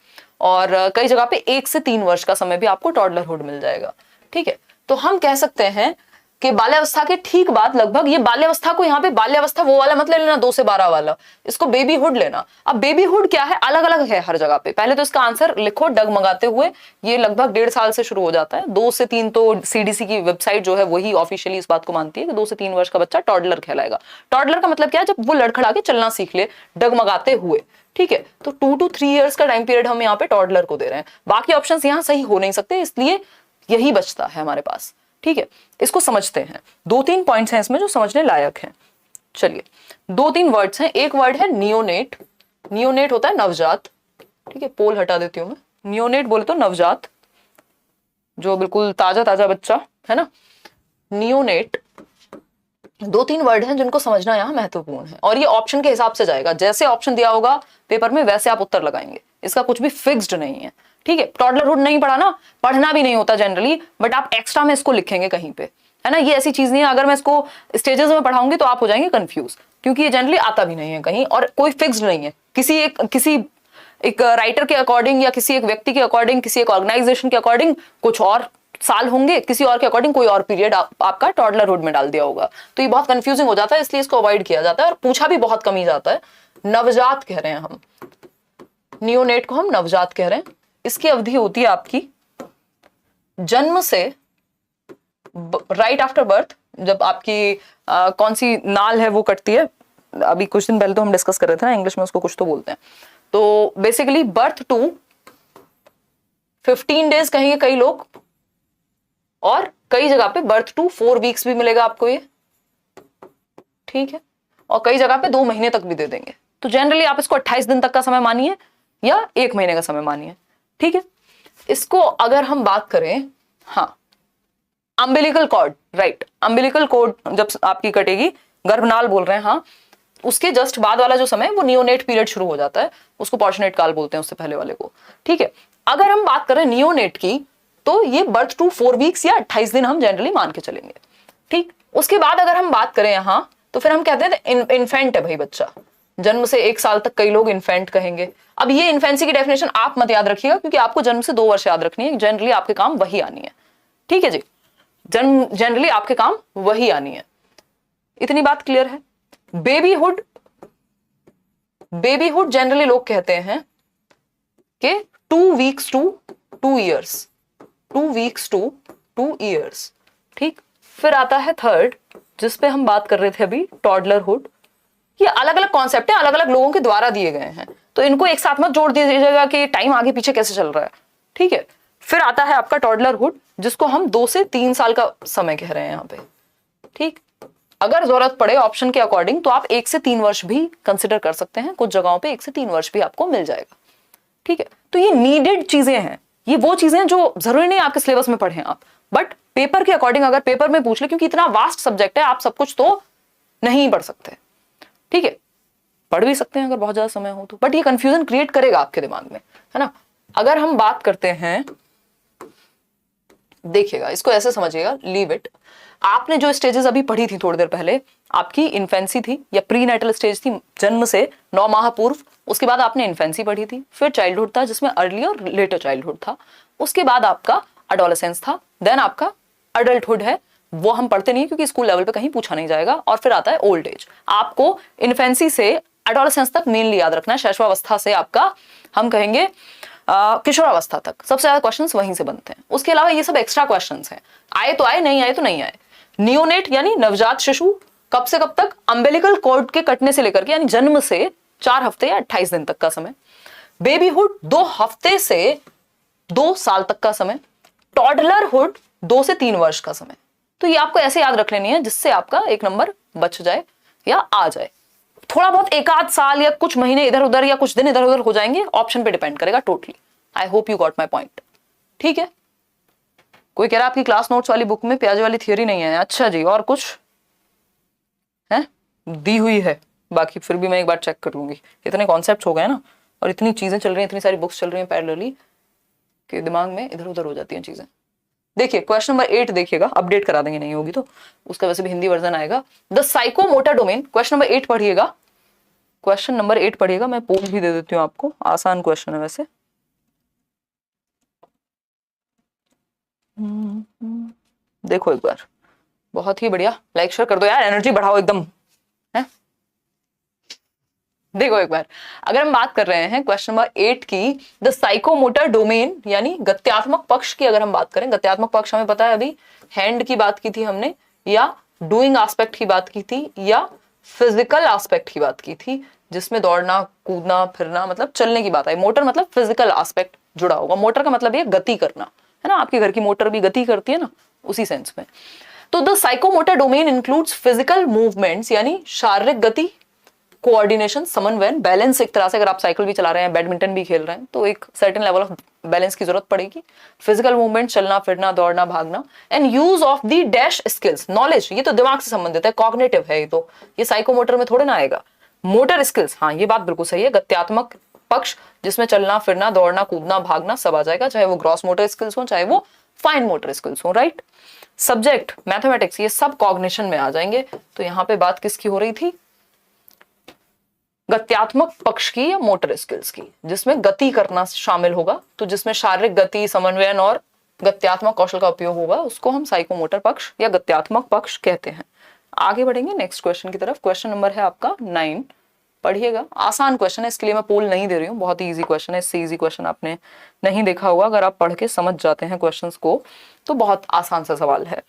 और कई जगह पे 1 से 3 वर्ष का समय भी आपको टॉडलरहुड मिल जाएगा। ठीक है, तो हम कह सकते हैं कि बाल्यावस्था के ठीक बाद लगभग, ये बाल्यावस्था को यहाँ पे बाल्यावस्था वो वाला मत ले लेना 2 से 12 वाला, इसको बेबीहुड लेना। अब बेबीहुड क्या है, अलग अलग है हर जगह पे। पहले तो इसका आंसर लिखो डगमगाते हुए, ये लगभग 1.5 साल से शुरू हो जाता है। 2 से 3 तो CDC की वेबसाइट जो है वही ऑफिशियली इस बात को मानती है कि 2 से 3 वर्ष का बच्चा टॉडलर कहलाएगा। टॉडलर का मतलब क्या है, जब वो लड़खड़ा के चलना सीख ले डगमगाते हुए। ठीक है, तो 2 to 3 ईयर्स का टाइम पीरियड हम यहाँ पे टॉडलर को दे रहे हैं। बाकी ऑप्शंस यहाँ सही हो नहीं सकते, इसलिए यही बचता है हमारे पास। ठीक है, इसको समझते हैं। 2-3 पॉइंट्स हैं इसमें जो समझने लायक हैं। चलिए, 2-3 वर्ड्स हैं। एक वर्ड है नियोनेट। नियोनेट होता है नवजात। ठीक है, पोल हटा देती हूं मैं। नियोनेट बोले तो नवजात, जो बिल्कुल ताजा ताजा बच्चा है ना, नियोनेट। 2-3 वर्ड हैं जिनको समझना यहाँ महत्वपूर्ण है, और ये ऑप्शन के हिसाब से जाएगा। जैसे ऑप्शन दिया होगा पेपर में वैसे आप उत्तर लगाएंगे, इसका कुछ भी फिक्स्ड नहीं है। ठीक है, टॉडलरहुड नहीं पढ़ा ना, पढ़ना भी नहीं होता जनरली, बट आप एक्स्ट्रा में इसको लिखेंगे कहीं पे, है ना। ये ऐसी चीज नहीं है, अगर मैं इसको स्टेजेस में पढ़ाऊंगी तो आप हो जाएंगे कंफ्यूज, क्योंकि ये जनरली आता भी नहीं है कहीं, और कोई फिक्स्ड नहीं है। किसी एक राइटर के अकॉर्डिंग, या किसी एक व्यक्ति के अकॉर्डिंग, किसी एक ऑर्गेनाइजेशन के अकॉर्डिंग कुछ और साल होंगे, किसी और के अकॉर्डिंग कोई और पीरियड आपका टॉडलरहुड में डाल दिया होगा, तो ये बहुत कंफ्यूजिंग हो जाता है, इसलिए इसको अवॉइड किया जाता है, और पूछा भी बहुत कम ही जाता है। नवजात कह रहे हैं हम, नियोनेट को हम नवजात कह रहे हैं। इसकी अवधि होती है आपकी जन्म से राइट आफ्टर बर्थ, जब आपकी कौन सी नाल है वो कटती है। अभी कुछ दिन पहले तो हम डिस्कस कर रहे थे ना, इंग्लिश में उसको कुछ तो बोलते हैं। तो बेसिकली बर्थ टू 15 डेज कहेंगे कई लोग, और कई जगह पे बर्थ टू 4 वीक्स भी मिलेगा आपको ये। ठीक है, और कई जगह पे 2 महीने तक भी दे देंगे। तो जनरली आप इसको 28 दिन तक का समय मानिए या 1 महीने का समय मानिए। ठीक है, इसको अगर हम बात करें, हाँ, umbilical cord, right, umbilical cord जब आपकी कटेगी, गर्भनाल बोल रहे हैं, हाँ, उसके जस्ट बाद वाला जो समय वो नियोनेट पीरियड शुरू हो जाता है, उसको पॉर्शनेट काल बोलते हैं, उससे पहले वाले को। ठीक है, अगर हम बात करें नियोनेट की, तो ये बर्थ टू 4 वीक्स या 28 दिन हम जनरली मान के चलेंगे। ठीक, उसके बाद अगर हम बात करें यहां, तो फिर हम कहते हैं इन्फेंट है भाई बच्चा, जन्म से 1 साल तक कई लोग इन्फेंट कहेंगे। अब ये इन्फेंसी की डेफिनेशन आप मत याद रखिएगा, क्योंकि आपको जन्म से 2 वर्ष याद रखनी है, जनरली आपके काम वही आनी है। ठीक है जी, जनरली आपके काम वही आनी है। इतनी बात क्लियर है। बेबीहुड, बेबीहुड जनरली लोग कहते हैं कि 2 weeks to 2 years, 2 weeks to 2 years. ठीक, फिर आता है थर्ड, जिसपे हम बात कर रहे थे अभी, टॉडलरहुड। ये अलग अलग कॉन्सेप्ट है, अलग अलग लोगों के द्वारा दिए गए हैं, तो इनको एक साथ मत जोड़ दीजिएगा कि टाइम आगे पीछे कैसे चल रहा है। ठीक है, फिर आता है आपका टॉडलरहुड, जिसको हम 2 से 3 साल का समय कह रहे हैं यहाँ पे। ठीक, अगर जरूरत पड़े ऑप्शन के अकॉर्डिंग तो आप 1 से 3 वर्ष भी कंसिडर कर सकते हैं, कुछ जगहों पे 1 से 3 वर्ष भी आपको मिल जाएगा। ठीक है, तो ये नीडेड चीजें हैं, ये वो चीजें जो जरूरी नहीं आपके सिलेबस में पढ़े आप, बट पेपर के अकॉर्डिंग अगर पेपर में पूछ ले, क्योंकि इतना वास्ट सब्जेक्ट है, आप सब कुछ तो नहीं पढ़ सकते। ठीक है, पढ़ भी सकते हैं अगर बहुत ज्यादा समय हो तो, बट ये कंफ्यूजन क्रिएट करेगा आपके दिमाग में, है ना। अगर हम बात करते हैं देखिएगा, इसको ऐसे समझिएगा, लीव इट। आपने जो स्टेजेस अभी पढ़ी थी थोड़ी देर पहले, आपकी इन्फेंसी थी या प्री नेटल स्टेज थी, जन्म से 9 माह पूर्व। उसके बाद आपने इन्फेंसी पढ़ी थी, फिर चाइल्डहुड था जिसमें अर्ली और लेटर चाइल्डहुड था, उसके बाद आपका एडोलेसेंस था, देन आपका अडल्टहुड है, वो हम पढ़ते नहीं क्योंकि स्कूल लेवल पे कहीं पूछा नहीं जाएगा, और फिर आता है ओल्ड एज। आपको इन्फेंसी से एडोलेसेंस तक मेनली याद रखना है, शैशवावस्था से आपका हम कहेंगे किशोरावस्था तक, सबसे ज्यादा क्वेश्चंस वहीं से बनते हैं। उसके अलावा ये सब एक्स्ट्रा क्वेश्चंस हैं, आए तो आए, नहीं आए तो नहीं आए। नियोनेट यानी नवजात शिशु, कब से कब तक, अम्बिलिकल कॉर्ड के कटने से लेकर के यानी जन्म से 4 हफ्ते या 28 दिन तक का समय। बेबीहुड 2 हफ्ते से 2 साल तक का समय। टॉडलरहुड 2 से 3 वर्ष का समय। तो ये आपको ऐसे याद रख लेनी है जिससे आपका एक नंबर बच जाए या आ जाए। थोड़ा बहुत एक आध साल या कुछ महीने इधर उधर या कुछ दिन इधर उधर हो जाएंगे, ऑप्शन पे डिपेंड करेगा totally. I hope you got my point. ठीक है, कोई कह रहा है आपकी क्लास नोट्स वाली बुक में प्याजे वाली थियोरी नहीं है। अच्छा जी, और कुछ है? दी हुई है, बाकी फिर भी मैं एक बार चेक कर लूंगी। इतने कॉन्सेप्ट हो गए ना, और इतनी चीजें चल रही हैं, इतनी सारी बुक्स चल रही हैं पैरेलली, कि दिमाग में इधर उधर हो जाती हैं चीजें। देखिए क्वेश्चन नंबर 8 देखिएगा, अपडेट करा देंगे नहीं होगी तो, उसका वैसे भी हिंदी वर्जन आएगा। The psychomotor domain, question number 8 पढ़िएगा, क्वेश्चन नंबर 8 पढ़िएगा। मैं पोल भी दे देती हूँ आपको, आसान क्वेश्चन है वैसे। देखो एक बार, बहुत ही बढ़िया, लाइक शेयर कर दो यार, एनर्जी बढ़ाओ एकदम है। देखो एक बार, अगर हम बात कर रहे हैं क्वेश्चन नंबर 8 की, द साइकोमोटर डोमेन यानी गत्यात्मक पक्ष की अगर हम बात करें, गत्यात्मक पक्ष हमें पता है अभी हैंड की बात की थी हमने, या डूइंग एस्पेक्ट की बात की थी, या फिजिकल एस्पेक्ट की बात की थी, जिसमें दौड़ना कूदना फिरना मतलब चलने की बात आई। मोटर मतलब फिजिकल एस्पेक्ट जुड़ा होगा, मोटर का मतलब ये गति करना है ना, आपके घर की मोटर भी गति करती है ना, उसी सेंस में। तो the psychomotor domain includes physical movements यानी शारीरिक गति, कोऑर्डिनेशन, समन्वय, बैलेंस। एक तरह से अगर आप साइकिल भी चला रहे हैं, बैडमिंटन भी खेल रहे हैं, तो एक सर्टेन लेवल ऑफ बैलेंस की जरूरत पड़ेगी। फिजिकल मूवमेंट, चलना फिरना दौड़ना भागना, and use of the dash skills, knowledge, ये तो दिमाग से संबंधित है, कॉग्निटिव है, ये साइकोमोटर में थोड़े ना आएगा। मोटर स्किल्स, हाँ ये बात बिल्कुल सही है, गत्यात्मक पक्ष जिसमें चलना फिरना दौड़ना कूदना भागना सब आ जाएगा, चाहे वो ग्रॉस मोटर स्किल्स हो चाहे वो फाइन मोटर स्किल्स हो, राइट। सब्जेक्ट मैथमेटिक्स, ये सब कॉग्निशन में आ जाएंगे। तो यहाँ पे बात किसकी हो रही थी, गत्यात्मक पक्ष की या मोटर स्किल्स की, जिसमें गति करना शामिल होगा। तो जिसमें शारीरिक गति, समन्वयन और गत्यात्मक कौशल का उपयोग होगा, उसको हम साइकोमोटर पक्ष या गत्यात्मक पक्ष कहते हैं। आगे बढ़ेंगे नेक्स्ट क्वेश्चन की तरफ। क्वेश्चन नंबर है आपका 9, पढ़िएगा। आसान क्वेश्चन है, इसके लिए मैं पोल नहीं दे रही हूँ, बहुत ही इजी क्वेश्चन है, इससे इजी क्वेश्चन आपने नहीं देखा होगा। अगर आप पढ़ के समझ जाते हैं क्वेश्चंस को तो बहुत आसान सा सवाल है।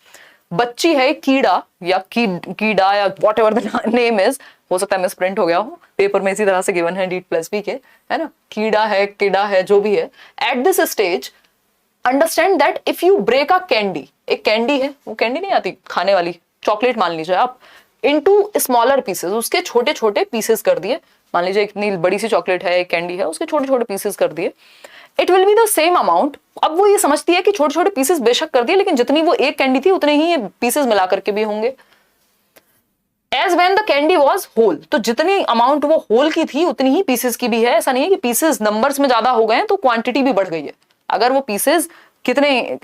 बच्ची है कीड़ा या कीड़ा या what ever the name is, हो सकता है मिस प्रिंट हो गया हो, पेपर में इसी तरह से गिवन है D+B के, है ना, कीड़ा है जो भी है। At this stage understand that if you break a candy, एक कैंडी है, वो कैंडी नहीं आती खाने वाली, चॉकलेट मान लीजिए आप, इनटू स्मॉलर पीसेस, उसके छोटे छोटे पीसेस कर दिए। मान लीजिए इतनी बड़ी सी चॉकलेट है, एक कैंडी है, उसके छोटे छोटे पीसेस कर दिए। It will be the same amount. अब वो ये समझती है कि छोटे छोटे पीसेस बेशक कर दिए, लेकिन जितनी वो एक कैंडी थी उतने ही ये पीसेस मिला करके भी होंगे। As when the candy was whole, तो जितनी अमाउंट वो होल की थी उतनी ही पीसेस की भी है। ऐसा नहीं है कि पीसेस नंबर्स में ज्यादा हो गए हैं तो क्वांटिटी भी बढ़ गई है। अगर वो पीसेस कितने,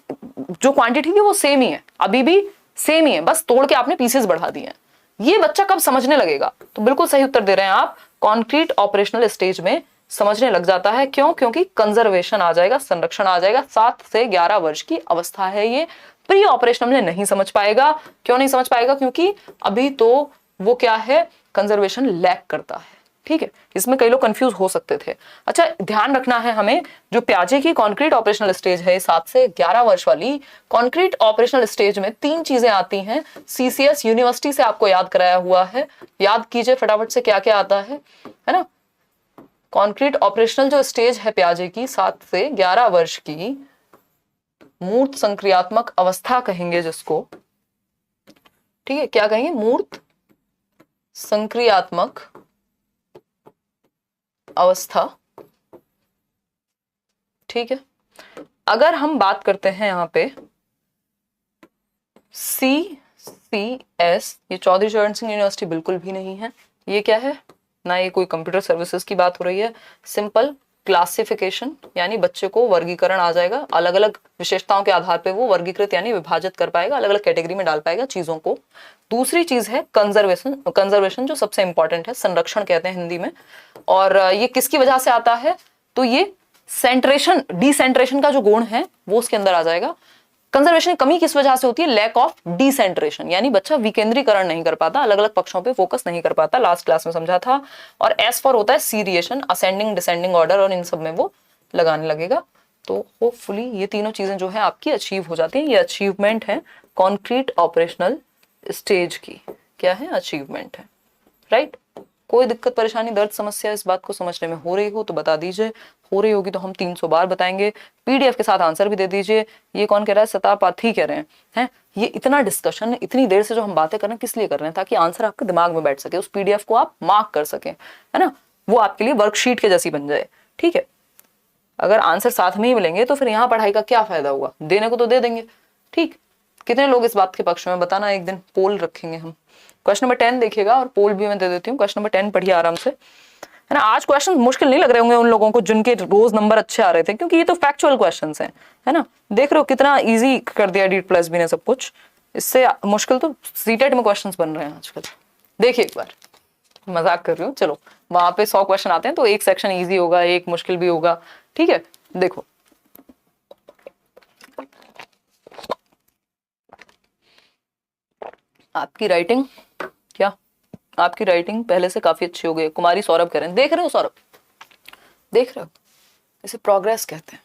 जो क्वांटिटी थी वो सेम ही है, अभी भी सेम ही है, बस तोड़ के आपने पीसेस बढ़ा दिए हैं। ये बच्चा कब समझने लगेगा? तो बिल्कुल सही उत्तर दे रहे हैं आप, कॉन्क्रीट ऑपरेशनल स्टेज में समझने लग जाता है। क्यों? क्योंकि कंजर्वेशन आ जाएगा, संरक्षण आ जाएगा। 7 से 11 वर्ष की अवस्था है ये। प्री ऑपरेशनल में नहीं समझ पाएगा। क्यों नहीं समझ पाएगा? क्योंकि अभी तो वो क्या है, कंजर्वेशन लैक करता है। ठीक है, इसमें कई लोग कंफ्यूज हो सकते थे। अच्छा, ध्यान रखना है हमें, जो प्याजे की कॉन्क्रीट ऑपरेशनल स्टेज है 7 से 11 वर्ष वाली, कॉन्क्रीट ऑपरेशनल स्टेज में 3 चीजें आती हैं। CCS यूनिवर्सिटी से आपको याद कराया हुआ है, याद कीजिए फटाफट से क्या क्या आता है ना। कॉन्क्रीट ऑपरेशनल जो स्टेज है प्याजे की 7 से 11 वर्ष की, मूर्त संक्रियात्मक अवस्था कहेंगे जिसको, ठीक है, क्या कहेंगे, मूर्त संक्रियात्मक अवस्था। ठीक है, अगर हम बात करते हैं यहां पे CCS, ये चौधरी चरण सिंह यूनिवर्सिटी बिल्कुल भी नहीं है। ये क्या है ना, ये कोई कंप्यूटर सर्विसेज की बात हो रही है। सिंपल क्लासिफिकेशन, यानी बच्चे को वर्गीकरण आ जाएगा, अलग अलग विशेषताओं के आधार पे वो वर्गीकृत यानी विभाजित कर पाएगा, अलग अलग कैटेगरी में डाल पाएगा चीजों को। दूसरी चीज है कंजर्वेशन, कंजर्वेशन जो सबसे इंपॉर्टेंट है, संरक्षण कहते हैं हिंदी में। और ये किसकी वजह से आता है, तो ये सेंट्रेशन डिसेंट्रेशन का जो गुण है वो उसके अंदर आ जाएगा। कंजर्वेशन कमी किस वजह से होती है, लैक ऑफ डिसेंट्रेशन, यानी बच्चा विकेंद्रीकरण नहीं कर पाता, अलग अलग पक्षों पे फोकस नहीं कर पाता, लास्ट क्लास में समझा था। और एस फॉर होता है सीरिएशन, असेंडिंग डिसेंडिंग ऑर्डर, और इन सब में वो लगाने लगेगा। तो होपफुली ये तीनों चीजें जो है आपकी अचीव हो जाती हैं। ये अचीवमेंट है कॉन्क्रीट ऑपरेशनल स्टेज की, क्या है, अचीवमेंट है, राइट। कोई दिक्कत परेशानी दर्द समस्या इस बात को समझने में हो रही हो तो बता दीजिए, हो रही होगी तो हम 300 बार बताएंगे। पीडीएफ के साथ आंसर भी दे दीजिए। ये कौन कह रहा है, सतापाथी कह रहे हैं ये इतना डिस्कशन इतनी देर से जो हम बातें कर रहे हैं किस लिए कर रहे हैं, ताकि आंसर आपके दिमाग में बैठ सके, उस पीडीएफ को आप मार्क कर सके, है ना, वो आपके लिए वर्कशीट के जैसी बन जाए, ठीक है। अगर आंसर साथ में ही मिलेंगे तो फिर यहाँ पढ़ाई का क्या फायदा हुआ, देने को तो दे देंगे, ठीक। कितने लोग इस बात के पक्ष में बताना, एक दिन पोल रखेंगे हम। क्वेश्चन नंबर 10 देखिएगा, और पोल भी मैं दे देती हूँ। क्वेश्चन नंबर 10 पढ़िए आराम से, है ना। आज क्वेश्चन मुश्किल नहीं लग रहे होंगे उन लोगों को जिनके रोज नंबर अच्छे आ रहे थे, क्योंकि ये तो फैक्चुअल क्वेश्चंस हैं, है ना। देख रहे हो कितना इजी कर दिया डीट प्लस बी ने सब कुछ, इससे मुश्किल तो सीटेट में क्वेश्चंस बन रहे हैं आजकल। देखिए एक बार, मजाक कर रही हूँ, चलो वहां पे 100 क्वेश्चन आते हैं तो एक सेक्शन इजी होगा, एक मुश्किल भी होगा, ठीक है। देखो आपकी राइटिंग, क्या आपकी राइटिंग पहले से काफी अच्छी हो गई। कुमारी सौरभ कह रहे हैं, देख रहे हो सौरभ, देख रहे हो, इसे प्रोग्रेस कहते हैं।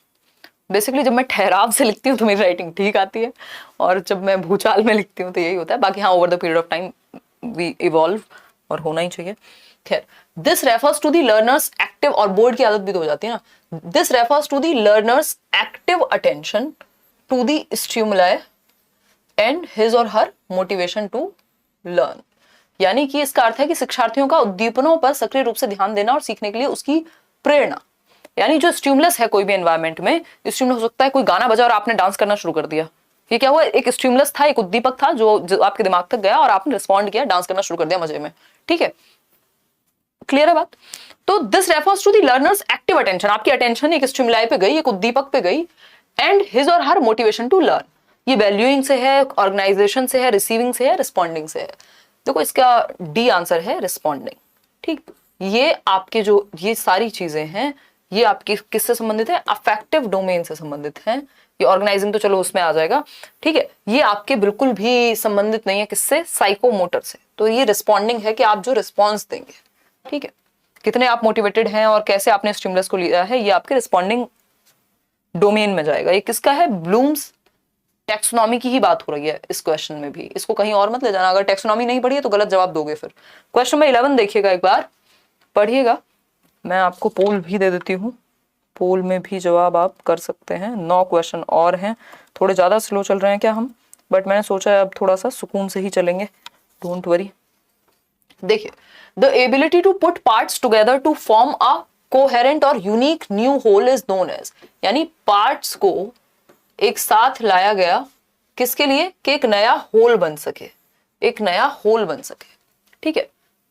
बेसिकली जब मैं ठहराव से लिखती हूँ तो मेरी राइटिंग ठीक आती है, और जब मैं भूचाल में लिखती हूँ तो यही होता है। बाकी हाँ, over the period of time we evolve, और होना ही चाहिए। खैर, this refers to the learners active, और बोर्ड की आदत भी तो हो जाती है ना, this refers to the learners active attention to the stimuli and his or her motivation to learn. यानी कि इसका अर्थ है कि शिक्षार्थियों का उद्दीपनों पर सक्रिय रूप से ध्यान देना और सीखने के लिए उसकी प्रेरणा। यानी जो स्टिमुलस है कोई भी एनवायरनमेंट में, स्टिमुलस हो सकता है कोई गाना बजा और आपने डांस करना शुरू कर दिया, ये क्या हुआ, एक स्टिमुलस था, एक उद्दीपक था जो आपके दिमाग तक गया और आपने रिस्पॉन्ड किया, डांस करना शुरू कर दिया मजे में, ठीक है। क्लियर है बात। तो this refers to the learners active attention, आपकी अटेंशन एक स्टिमुलाई पे गई, एक उद्दीपक पे गई, and his or her motivation to learn. ये वैल्यूइंग से है, ऑर्गेनाइजेशन से है, रिसीविंग से है, रिस्पॉन्डिंग से है। देखो इसका डी आंसर है रिस्पॉन्डिंग, ठीक। ये आपके जो ये सारी चीजें हैं ये आपकी किससे संबंधित है, अफेक्टिव डोमेन से संबंधित हैं। ये ऑर्गेनाइजिंग तो चलो उसमें आ जाएगा, ठीक है। ये आपके बिल्कुल भी संबंधित नहीं है किससे, साइकोमोटर से। तो ये रिस्पॉन्डिंग है कि आप जो रिस्पॉन्स देंगे, ठीक है, कितने आप मोटिवेटेड हैं और कैसे आपने स्टिमुलस को लिया है, ये आपके रिस्पॉन्डिंग डोमेन में जाएगा। ये किसका है, ब्लूम्स टैक्सोनॉमी की ही बात हो रही है इस क्वेश्चन में भी, इसको कहीं और मत ले जाना। अगर टैक्सोनॉमी नहीं पढ़ी है तो गलत जवाब दोगे फिर। क्वेश्चन नंबर 11 देखिएगा, एक बार पढ़िएगा। मैं आपको पोल भी दे देती हूँ, पोल में भी जवाब आप कर सकते हैं। 9 क्वेश्चन और हैं, थोड़े ज्यादा स्लो चल रहे हैं क्या हम, बट मैंने सोचा है अब थोड़ा सा सुकून से ही चलेंगे, डोंट वरी। देखिए, the ability to put parts together to form a coherent or unique new whole is known as, यानी पार्ट्स को एक साथ लाया गया किसके लिए, कि एक नया होल बन सके, एक नया होल बन सके, ठीक है।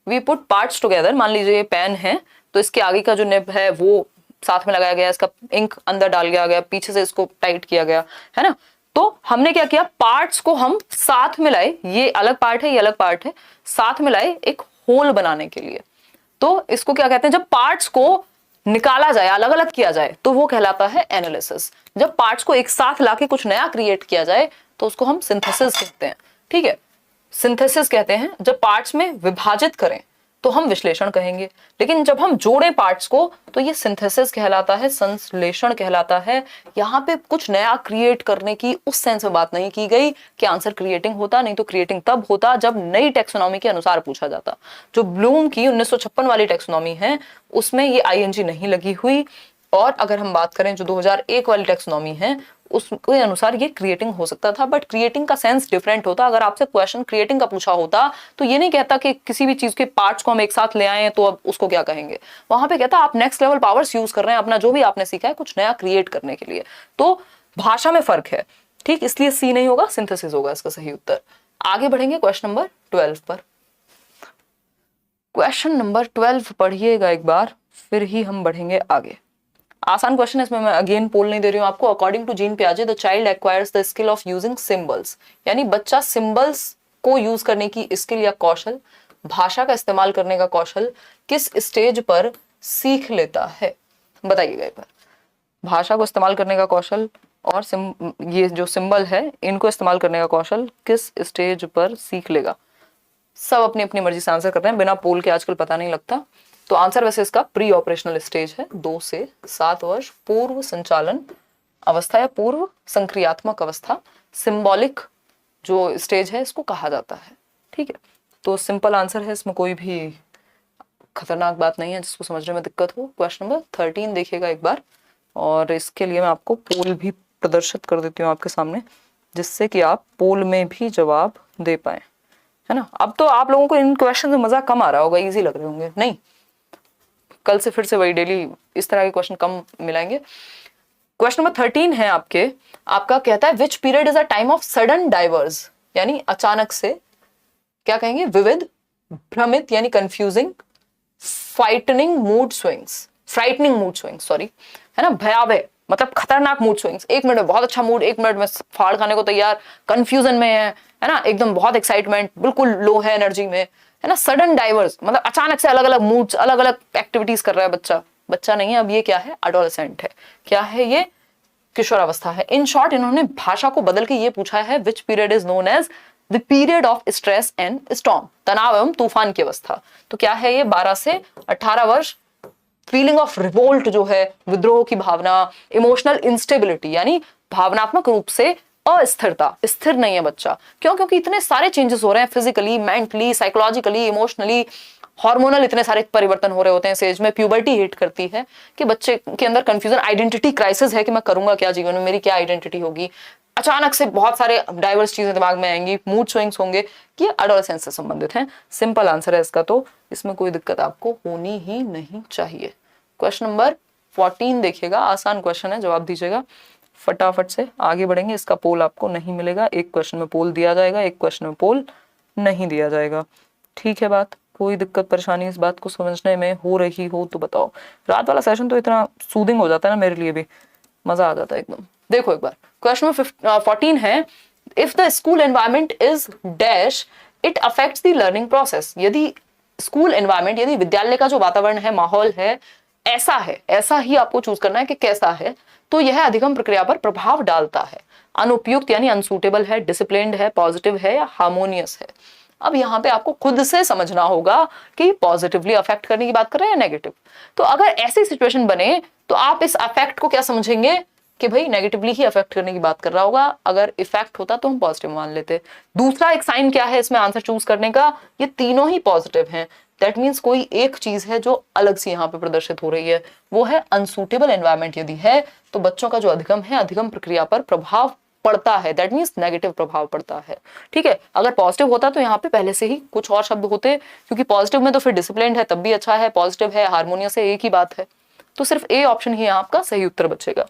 वी पुट पार्ट्स टुगेदर, मान लीजिए ये पेन है तो इसके आगे का जो निब है वो साथ में लगाया गया, इसका इंक अंदर डाल गया, पीछे से इसको टाइट किया गया, है ना। तो हमने क्या किया, पार्ट्स को हम साथ में लाए, ये अलग पार्ट है, ये अलग पार्ट है, साथ में लाए एक होल बनाने के लिए। तो इसको क्या कहते हैं, जब पार्ट्स को निकाला जाए, अलग अलग किया जाए, तो वो कहलाता है एनालिसिस। जब पार्ट्स को एक साथ लाके कुछ नया क्रिएट किया जाए तो उसको हम सिंथेसिस कहते हैं, ठीक है। सिंथेसिस कहते हैं जब पार्ट्स में विभाजित करें तो हम विश्लेषण कहेंगे, लेकिन जब हम जोड़ें पार्ट्स को तो ये सिंथेसिस कहलाता है, संश्लेषण कहलाता है। यहाँ पे कुछ नया क्रिएट करने की उस सेंस में बात नहीं की गई कि आंसर क्रिएटिंग होता, नहीं तो क्रिएटिंग तब होता जब नई टेक्सोनॉमी के अनुसार पूछा जाता। जो ब्लूम की 1956 वाली टेक्सोनॉमी है उसमें ये आईएनजी नहीं लगी हुई, और अगर हम बात करें जो 2001 वाली टेक्सोनॉमी है उसके अनुसार ये क्रिएटिंग हो सकता था, बट क्रिएटिंग का सेंस डिफरेंट होता। अगर आपसे क्वेश्चन क्रिएटिंग का पूछा होता तो ये नहीं कहता कि किसी भी चीज के पार्ट्स को हम एक साथ ले आए तो अब उसको क्या कहेंगे, वहां पे कहता आप नेक्स्ट लेवल पावर्स यूज कर रहे हैं, अपना जो भी आपने सीखा है कुछ नया क्रिएट करने के लिए। तो भाषा में फर्क है, ठीक, इसलिए सी नहीं होगा, सिंथेसिस होगा इसका सही उत्तर। आगे बढ़ेंगे क्वेश्चन नंबर 12 पर। क्वेश्चन नंबर 12 पढ़िएगा एक बार, फिर ही हम बढ़ेंगे आगे। आसान क्वेश्चन है, इसमें मैं अगेन पोल नहीं दे रही हूँ आपको। अकॉर्डिंग टू जीन पियाजे the child acquires the skill of using symbols, यानी बच्चा सिंबल्स को यूज करने की स्किल या कौशल, भाषा का इस्तेमाल करने का कौशल किस स्टेज पर सीख लेता है? बताइएगा एक बार। भाषा को इस्तेमाल करने का कौशल और ये जो सिंबल है इनको इस्तेमाल करने का कौशल किस स्टेज पर सीख लेगा? सब अपनी अपनी मर्जी से आंसर कर रहे हैं, बिना पोल के आजकल पता नहीं लगता। तो आंसर वैसे इसका प्री ऑपरेशनल स्टेज है, 2 से 7 वर्ष पूर्व संचालन अवस्था या पूर्व संक्रियात्मक अवस्था, सिंबॉलिक जो स्टेज है इसको कहा जाता है। ठीक है, तो सिंपल आंसर है, इसमें कोई भी खतरनाक बात नहीं है जिसको समझने में दिक्कत हो। क्वेश्चन नंबर 13 देखिएगा एक बार, और इसके लिए मैं आपको पोल भी प्रदर्शित कर देती हूँ आपके सामने, जिससे कि आप पोल में भी जवाब दे पाए, है ना। अब तो आप लोगों को इन क्वेश्चन में मजा कम आ रहा होगा, इजी लग रहे होंगे। नहीं, कल से फिर से वही डेली इस तरह के क्वेश्चन कम मिलाएंगे। क्वेश्चन नंबर 13 है आपका कहता है which period is a time of sudden diverse, यानी अचानक से, क्या कहेंगे, विविध, भ्रमित यानी confusing, frightening mood swings, sorry, है ना, भयावह मतलब खतरनाक मूड स्विंग्स। 1 मिनट में बहुत अच्छा मूड, 1 मिनट में फाड़ खाने को तैयार, कंफ्यूजन में है ना, एकदम बहुत एक्साइटमेंट, बिल्कुल लो है एनर्जी में, है ना। सडन डाइवर्स मतलब अचानक से अलग अलग मूड्स, अलग अलग एक्टिविटीज कर रहा है बच्चा नहीं है अब, ये क्या है, एडोलेसेंट है। क्या है ये? किशोरावस्था है। इन शॉर्ट इन्होंने भाषा को बदल के ये पूछा है which period is known as the period of stress and storm, तनाव एवं तूफान की अवस्था। तो क्या है ये? 12 से 18 वर्ष। फीलिंग ऑफ रिवोल्ट जो है, विद्रोह की भावना, इमोशनल इंस्टेबिलिटी यानी भावनात्मक रूप से अस्थिरता, स्थिर नहीं है बच्चा। क्यों? क्योंकि इतने सारे चेंजेस हो रहे हैं, physically, mentally, psychologically, emotionally, hormonal इतने सारे परिवर्तन हो रहे होते हैं इस एज में। प्यूबर्टी हिट करती है कि बच्चे के अंदर कंफ्यूजन, आइडेंटिटी क्राइसिस है कि मैं करूंगा क्या जीवन में, मेरी क्या आइडेंटिटी होगी। अचानक से बहुत सारे डाइवर्स चीजें दिमाग में आएंगी, मूड स्विंग्स होंगे, कि एडोलेसेंस से संबंधित हैं। सिंपल आंसर है इसका, तो इसमें कोई दिक्कत आपको होनी ही नहीं चाहिए। क्वेश्चन नंबर 14 देखिएगा, आसान क्वेश्चन है, जवाब दीजिएगा फटाफट से। आगे बढ़ेंगे, इसका पोल आपको नहीं मिलेगा, एक क्वेश्चन में पोल दिया जाएगा, एक क्वेश्चन में पोल नहीं दिया जाएगा। ठीक है बात, कोई दिक्कत परेशानी इस बात को समझने में हो रही हो तो बताओ। रात वाला सेशन तो इतना सूदिंग हो जाता है ना, मेरे लिए भी मजा आ जाता है एकदम। देखो एक बार, क्वेश्चन 14 है, if the school environment is dash it affects the learning process. यदि स्कूल एनवायरमेंट, यदि विद्यालय का जो वातावरण है, माहौल है, ऐसा है, ऐसा ही आपको चूज करना है कि कैसा है, तो यह अधिगम प्रक्रिया पर प्रभाव डालता है। अनुपयुक्त यानी अनसूटेबल है, डिसिप्लिन्ड है, पॉजिटिव है या हार्मोनियस है। अब यहाँ पे आपको खुद से समझना होगा कि पॉजिटिवली अफेक्ट करने की बात कर रहे हैं या नेगेटिव। तो अगर ऐसी सिचुएशन बने तो आप इस अफेक्ट को क्या समझेंगे कि भाई नेगेटिवली ही अफेक्ट करने की बात कर रहा होगा। अगर इफेक्ट होता तो हम पॉजिटिव मान लेते। दूसरा एक साइन क्या है इसमें आंसर चूज करने का, ये तीनों ही पॉजिटिव हैं। दैट मीन्स कोई एक चीज है जो अलग सी यहाँ पे प्रदर्शित हो रही है, वो है अनसूटेबल एनवायरमेंट। यदि है तो बच्चों का जो अधिगम है, अधिगम प्रक्रिया पर प्रभाव पड़ता है, दैट मीन्स नेगेटिव प्रभाव पड़ता है। ठीक है, अगर पॉजिटिव होता तो यहाँ पे पहले से ही कुछ और शब्द होते, क्योंकि पॉजिटिव में तो फिर डिसिप्लिन्ड है तब भी अच्छा है, पॉजिटिव है, हार्मोनियस है, एक ही बात है। तो सिर्फ ए ऑप्शन ही आपका सही उत्तर बचेगा।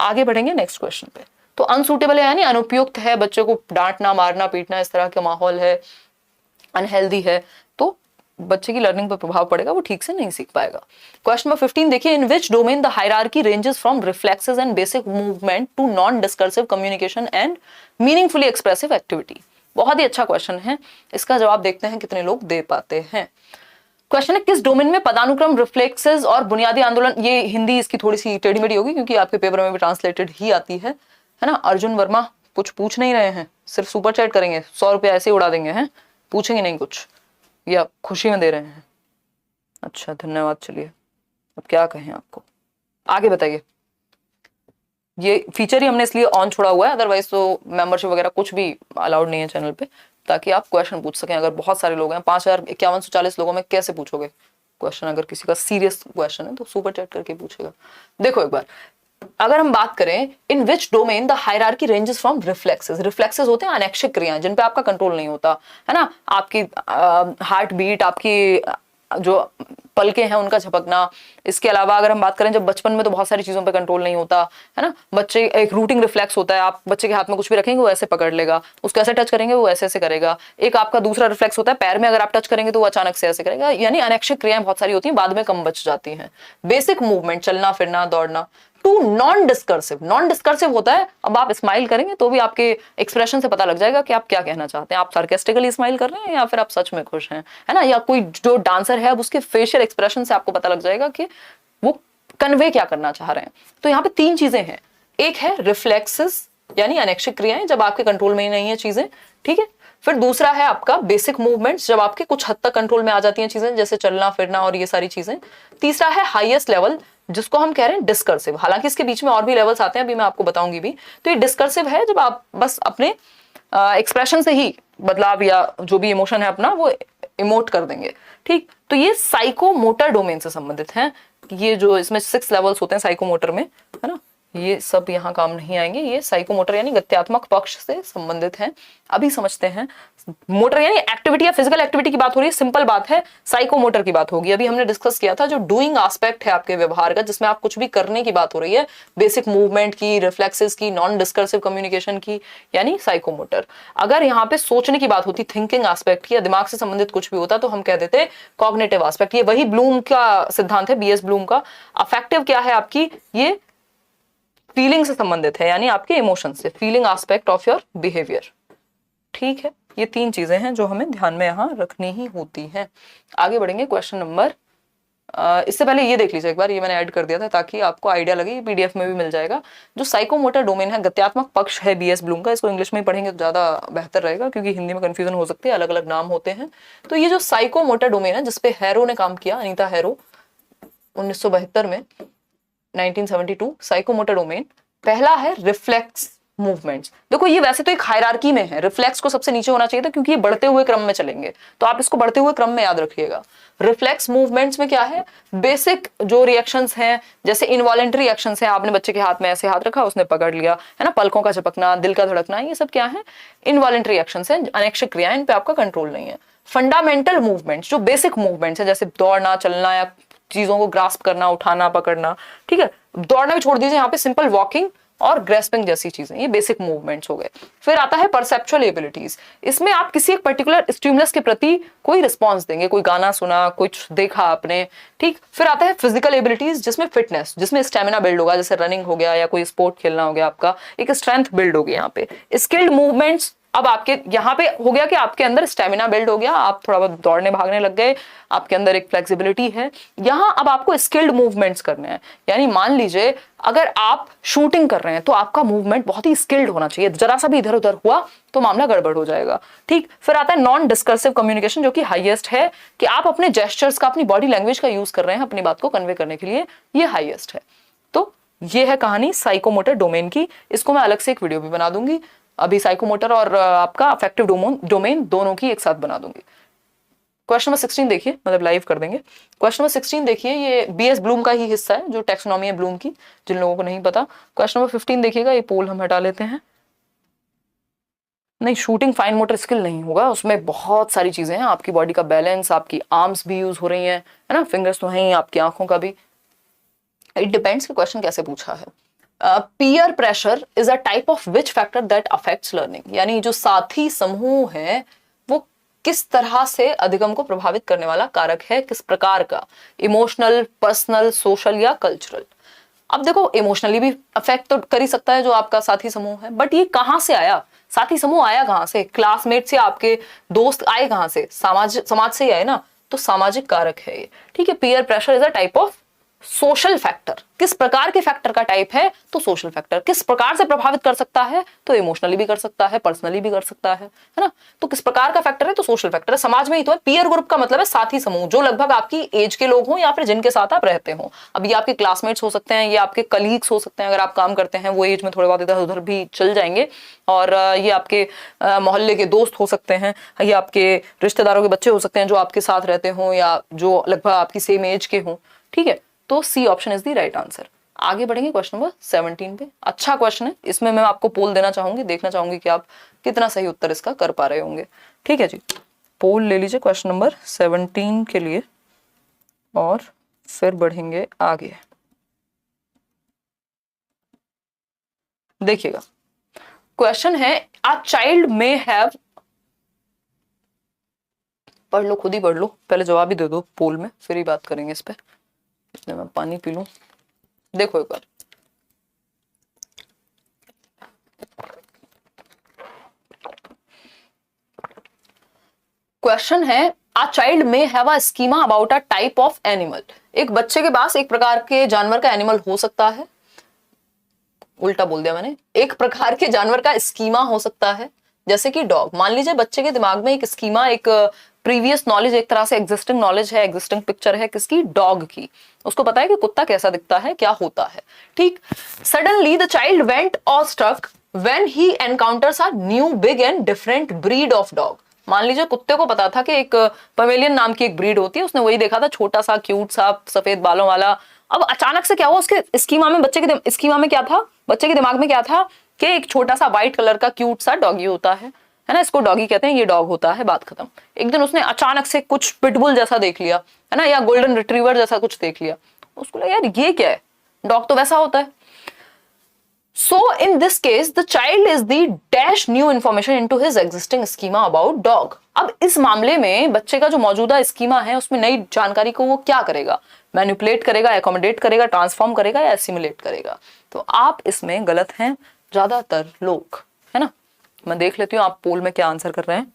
आगे बढ़ेंगे नेक्स्ट क्वेश्चन पे। तो अनसूटेबल है यानी अनुपयुक्त है, बच्चे को डांटना, मारना, पीटना, इस तरह का माहौल है, अनहेल्दी है, तो बच्चे की लर्निंग पर प्रभाव पड़ेगा, वो ठीक से नहीं सीख पाएगा। क्वेश्चन नंबर 15 देखिए, in which domain the hierarchy ranges from reflexes and basic movement to non discursive communication and meaningfully expressive activity. बहुत ही अच्छा क्वेश्चन है, इसका जवाब देखते हैं कितने लोग दे पाते हैं। क्वेश्चन है, किस डोमेन में पदानुक्रम, रिफ्लेक्सेस और बुनियादी आंदोलन, ये हिंदी इसकी थोड़ी सी टेढ़ी मेढ़ी होगी क्योंकि आपके पेपर में भी ट्रांसलेटेड ही आती है ना। अर्जुन वर्मा कुछ पूछ नहीं रहे हैं, सिर्फ सुपर चैट करेंगे, 100 रुपया ऐसे ही उड़ा देंगे, हैं पूछेंगे नहीं कुछ, या खुशी में दे रहे हैं। अच्छा धन्यवाद, चलिए अब क्या कहें आपको, आगे बताइए। ये फीचर ही हमने इसलिए ऑन छोड़ा हुआ है, अदरवाइज तो मेंबरशिप वगैरह कुछ भी अलाउड नहीं है चैनल पे, ताकि आप क्वेश्चन पूछ सकें। अगर बहुत सारे लोग हैं, 5140 लोगों में कैसे पूछोगे क्वेश्चन? अगर किसी का सीरियस क्वेश्चन है तो सुपर चैट करके पूछेगा। देखो एक बार, अगर हम बात करें in which domain the hierarchy ranges from reflexes. Reflexes होते हैं अनैच्छिक क्रियाएं जिन पे आपका कंट्रोल नहीं होता, है ना। आपकी हार्ट बीट, आपकी जो पलके हैं उनका झपकना। इसके अलावा अगर हम बात करें, जब बचपन में तो बहुत सारी चीजों पे कंट्रोल नहीं होता है ना, बच्चे एक रूटिंग रिफ्लेक्स होता है, आप बच्चे के हाथ में कुछ भी रखेंगे वो ऐसे पकड़ लेगा, उसको ऐसे टच करेंगे वो ऐसे ऐसे करेगा। एक आपका दूसरा रिफ्लेक्स होता है, पैर में अगर आप टच करेंगे तो वो अचानक से ऐसे करेगा। यानी अनैच्छिक क्रियाएं बहुत सारी होती हैं, बाद में कम बच जाती हैं। बेसिक मूवमेंट, चलना फिरना दौड़ना। Two non discursive, non discursive होता है, अब आप स्माइल करेंगे तो भी आपके एक्सप्रेशन से पता लग जाएगा कि आप क्या कहना चाहते हैं, आप सार्केस्टिकली स्माइल कर रहे हैं या फिर आप सच में खुश हैं, है ना। या कोई जो डांसर है अब उसके फेशियल एक्सप्रेशन से आपको पता लग जाएगा कि वो कन्वे क्या करना चाह रहे हैं। तो यहाँ पे 3 चीजें हैं, एक है रिफ्लेक्सेस यानी अनैच्छिक क्रियाएं, जब आपके कंट्रोल में ही नहीं है चीजें, ठीक है। फिर दूसरा है आपका बेसिक मूवमेंट्स, जब आपके कुछ हद तक कंट्रोल में आ जाती हैं चीजें, जैसे चलना फिरना और ये सारी चीजें। तीसरा है हाईएस्ट लेवल, जिसको हम कह रहे हैं डिस्कर्सिव। हालांकि इसके बीच में और भी लेवल्स आते हैं, अभी मैं आपको बताऊंगी भी। तो ये डिस्कर्सिव है जब आप बस अपने एक्सप्रेशन से ही बदलाव या जो भी इमोशन है अपना वो इमोट कर देंगे, ठीक। तो ये साइकोमोटर डोमेन से संबंधित है। ये जो इसमें 6 लेवल्स होते हैं साइकोमोटर में, है ना, ये सब यहाँ काम नहीं आएंगे। ये साइकोमोटर यानी गत्यात्मक पक्ष से संबंधित हैं। अभी समझते हैं, मोटर यानी एक्टिविटी या फिजिकल एक्टिविटी की बात हो रही है, सिंपल बात है। साइकोमोटर की बात होगी, अभी हमने डिस्कस किया था जो डूइंग एस्पेक्ट है आपके व्यवहार का, जिसमें आप कुछ भी करने की बात हो रही है, बेसिक मूवमेंट की, रिफ्लेक्सेस की, नॉन डिस्कर्सिव कम्युनिकेशन की, यानी साइकोमोटर। अगर यहाँ पे सोचने की बात होती, थिंकिंग एस्पेक्ट की या दिमाग से संबंधित कुछ भी होता, तो हम कह देते कॉग्निटिव एस्पेक्ट। ये वही ब्लूम का सिद्धांत है, बीएस ब्लूम का। अफेक्टिव क्या है आपकी, ये फीलिंग से संबंधित है, यानी आपके इमोशन से, feeling aspect of your behaviour, ठीक है। ये 3 चीजें हैं जो हमें ध्यान में यहाँ रखनी ही होती हैं। आगे बढ़ेंगे क्वेश्चन नंबर, इससे पहले ये देख लीजिए एक बार, ये मैंने ऐड कर दिया था ताकि आपको आइडिया लगे, पीडीएफ में भी मिल जाएगा। जो साइकोमोटर डोमेन है, गत्यात्मक पक्ष है बीएस ब्लूम का, इसको इंग्लिश में ही पढ़ेंगे तो ज्यादा बेहतर रहेगा, क्योंकि हिंदी में कंफ्यूजन हो सकती है, अलग अलग नाम होते हैं। तो ये जो साइकोमोटर डोमेन है, जिसपे हैरो ने काम किया, अनीता हैरो 1972 में, 1972, साइकोमोटर डोमेन। पहला है रिफ्लेक्स मूवमेंट्स। देखो ये वैसे तो एक हायरार्की में है, रिफ्लेक्स को सबसे नीचे होना चाहिए था, क्योंकि ये बढ़ते हुए क्रम में चलेंगे, तो आप इसको बढ़ते हुए क्रम में याद रखिएगा। रिफ्लेक्स मूवमेंट्स में क्या है, बेसिक जो रिएक्शंस हैं, जैसे इनवॉलेंटरी एक्शंस हैं, आपने बच्चे के हाथ में ऐसे हाथ रखा, उसने पकड़ लिया, है ना, पलकों का झपकना, दिल का धड़कना, ये सब क्या है, इनवॉलेंटरी एक्शंस हैं, अनैच्छिक क्रियाएं, इन पे आपका कंट्रोल नहीं है। फंडामेंटल मूवमेंट्स, जो बेसिक मूवमेंट्स है, जैसे दौड़ना, चलना या चीजों को ग्रास्प करना, उठाना, पकड़ना, ठीक है। दौड़ना भी छोड़ दीजिए, यहाँ पे सिंपल वॉकिंग और ग्रेस्पिंग जैसी चीजें, ये बेसिक मूवमेंट्स हो गए। फिर आता है परसेप्चुअल एबिलिटीज, इसमें आप किसी एक पर्टिकुलर स्टिमुलस के प्रति कोई रिस्पॉन्स देंगे, कोई गाना सुना, कुछ देखा आपने, ठीक। फिर आता है फिजिकल एबिलिटीज, जिसमें फिटनेस, जिसमें स्टेमिना बिल्ड होगा, जैसे रनिंग हो गया या कोई स्पोर्ट खेलना हो गया, आपका एक स्ट्रेंथ बिल्ड होगी। यहाँ पे स्किल्ड मूवमेंट्स, अब आपके यहाँ पे हो गया कि आपके अंदर स्टेमिना बिल्ड हो गया, आप थोड़ा बहुत दौड़ने भागने लग गए, आपके अंदर एक फ्लेक्सिबिलिटी है। यहाँ अब आपको स्किल्ड मूवमेंट्स करने हैं, यानी मान लीजिए अगर आप शूटिंग कर रहे हैं तो आपका मूवमेंट बहुत ही स्किल्ड होना चाहिए, जरा सा भी इधर उधर हुआ तो मामला गड़बड़ हो जाएगा, ठीक। फिर आता है नॉन डिस्कर्सिव कम्युनिकेशन, जो कि हाईएस्ट है, कि आप अपने जेस्चर्स का, अपनी बॉडी लैंग्वेज का यूज कर रहे हैं अपनी बात को कन्वे करने के लिए, ये हाईएस्ट है। तो ये है कहानी साइकोमोटर डोमेन की, इसको मैं अलग से एक वीडियो भी बना दूंगी, अभी साइकोमोटर और आपका अफेक्टिव डोमेन दोनों की एक साथ बना दूंगी। क्वेश्चन नंबर 16 देखिए, मतलब लाइव कर देंगे। क्वेश्चन नंबर 16 देखिए, ये बीएस ब्लूम का ही हिस्सा है, जो टैक्सोनॉमी है ब्लूम की, जिन लोगों को नहीं पता। क्वेश्चन नंबर 15 देखिएगा, ये पोल हम हटा लेते हैं। नहीं, शूटिंग फाइन मोटर स्किल नहीं होगा, उसमें बहुत सारी चीजें हैं, आपकी बॉडी का बैलेंस, आपकी आर्म्स भी यूज हो रही हैं, है ना, फिंगर्स तो हैं, आपकी आंखों का भी, इट डिपेंड्स कि क्वेश्चन कैसे पूछा है। Peer pressure is a type of which factor that affects learning, यानी जो साथी समूह है वो किस तरह से अधिगम को प्रभावित करने वाला कारक है, किस प्रकार का, इमोशनल, पर्सनल, सोशल या कल्चरल। अब देखो इमोशनली भी अफेक्ट तो कर ही सकता है जो आपका साथी समूह है, बट ये कहां से आया, साथी समूह आया कहां से, क्लासमेट से, आपके दोस्त आए कहां से, समाज से ही आए ना, तो सामाजिक कारक है ये, ठीक है। Peer pressure is a type of social factor, किस प्रकार के फैक्टर का टाइप है, तो सोशल फैक्टर, किस प्रकार से प्रभावित कर सकता है, तो इमोशनली भी कर सकता है, पर्सनली भी कर सकता है ना, तो किस प्रकार का फैक्टर है, तो सोशल फैक्टर है। समाज में ही तो है, पीयर ग्रुप का मतलब है साथी समूह, जो लगभग आपकी एज के लोग हों या फिर जिनके साथ आप रहते हो। अब ये आपके क्लासमेट्स हो सकते हैं, ये आपके कलीग्स हो सकते हैं, अगर आप काम करते हैं, वो एज में थोड़े बहुत इधर उधर भी चल जाएंगे, और ये आपके मोहल्ले के दोस्त हो सकते हैं, ये आपके रिश्तेदारों के बच्चे हो सकते हैं जो आपके साथ रहते हो या जो लगभग आपकी सेम एज के हों, ठीक है। तो C option is the right answer. आगे बढ़ेंगे क्वेश्चन नंबर 17 पे। अच्छा क्वेश्चन है, इसमें मैं आपको पोल देना चाहूंगी, देखना चाहूंगी कि आप कितना सही उत्तर इसका कर पा रहे होंगे, ठीक है जी। पोल ले लीजिए क्वेश्चन नंबर 17 के लिए। और फिर बढ़ेंगे आगे। देखिएगा, क्वेश्चन है अ चाइल्ड मे हैव, पढ़ लो, खुद ही पढ़ लो, पहले जवाब ही दे दो पोल में, फिर ही बात करेंगे इस पे। इसलिए मैं पानी पी लूं। देखो एक बार, क्वेश्चन है a child may have a schema about a type of animal. एक बच्चे के पास एक प्रकार के जानवर का एनिमल हो सकता है, उल्टा बोल दिया मैंने, एक प्रकार के जानवर का स्कीमा हो सकता है, जैसे कि डॉग। मान लीजिए बच्चे के दिमाग में एक स्कीमा, एक प्रीवियस नॉलेज, एक तरह से एग्जिस्टिंग नॉलेज है, एग्जिस्टिंग पिक्चर है किसकी, डॉग की। उसको पता है कि कुत्ता कैसा दिखता है, क्या होता है, ठीक। Suddenly the child went or struck when he encounters a new big and different breed of dog. मान लीजिए कुत्ते को पता था कि एक पवेलियन नाम की एक ब्रीड होती है, उसने वही देखा था, छोटा सा क्यूट सा सफेद बालों वाला। अब अचानक से क्या हुआ उसके स्कीमा में, बच्चे के स्कीमा में क्या था, बच्चे के दिमाग में क्या था कि एक छोटा सा व्हाइट कलर का क्यूट सा डॉगी होता है ना, इसको डॉगी कहते हैं, ये डॉग होता है, बात खत्म। एक दिन उसने अचानक से कुछ पिटबुल जैसा देख लिया, है ना, या गोल्डन रिट्रीवर जैसा कुछ देख लिया, उसको लगा यार ये क्या है, डॉग तो वैसा होता है। So in this case, the child is the dash new information into his existing schema about dog. अब इस मामले में बच्चे का जो मौजूदा स्कीमा है उसमें नई जानकारी को वो क्या करेगा, मैनिपुलेट करेगा, एकोमोडेट करेगा, ट्रांसफॉर्म करेगा या एसिमुलेट करेगा। तो आप इसमें गलत हैं ज्यादातर लोग, है ना। मैं देख लेती हूँ आप पोल में क्या आंसर कर रहे हैं।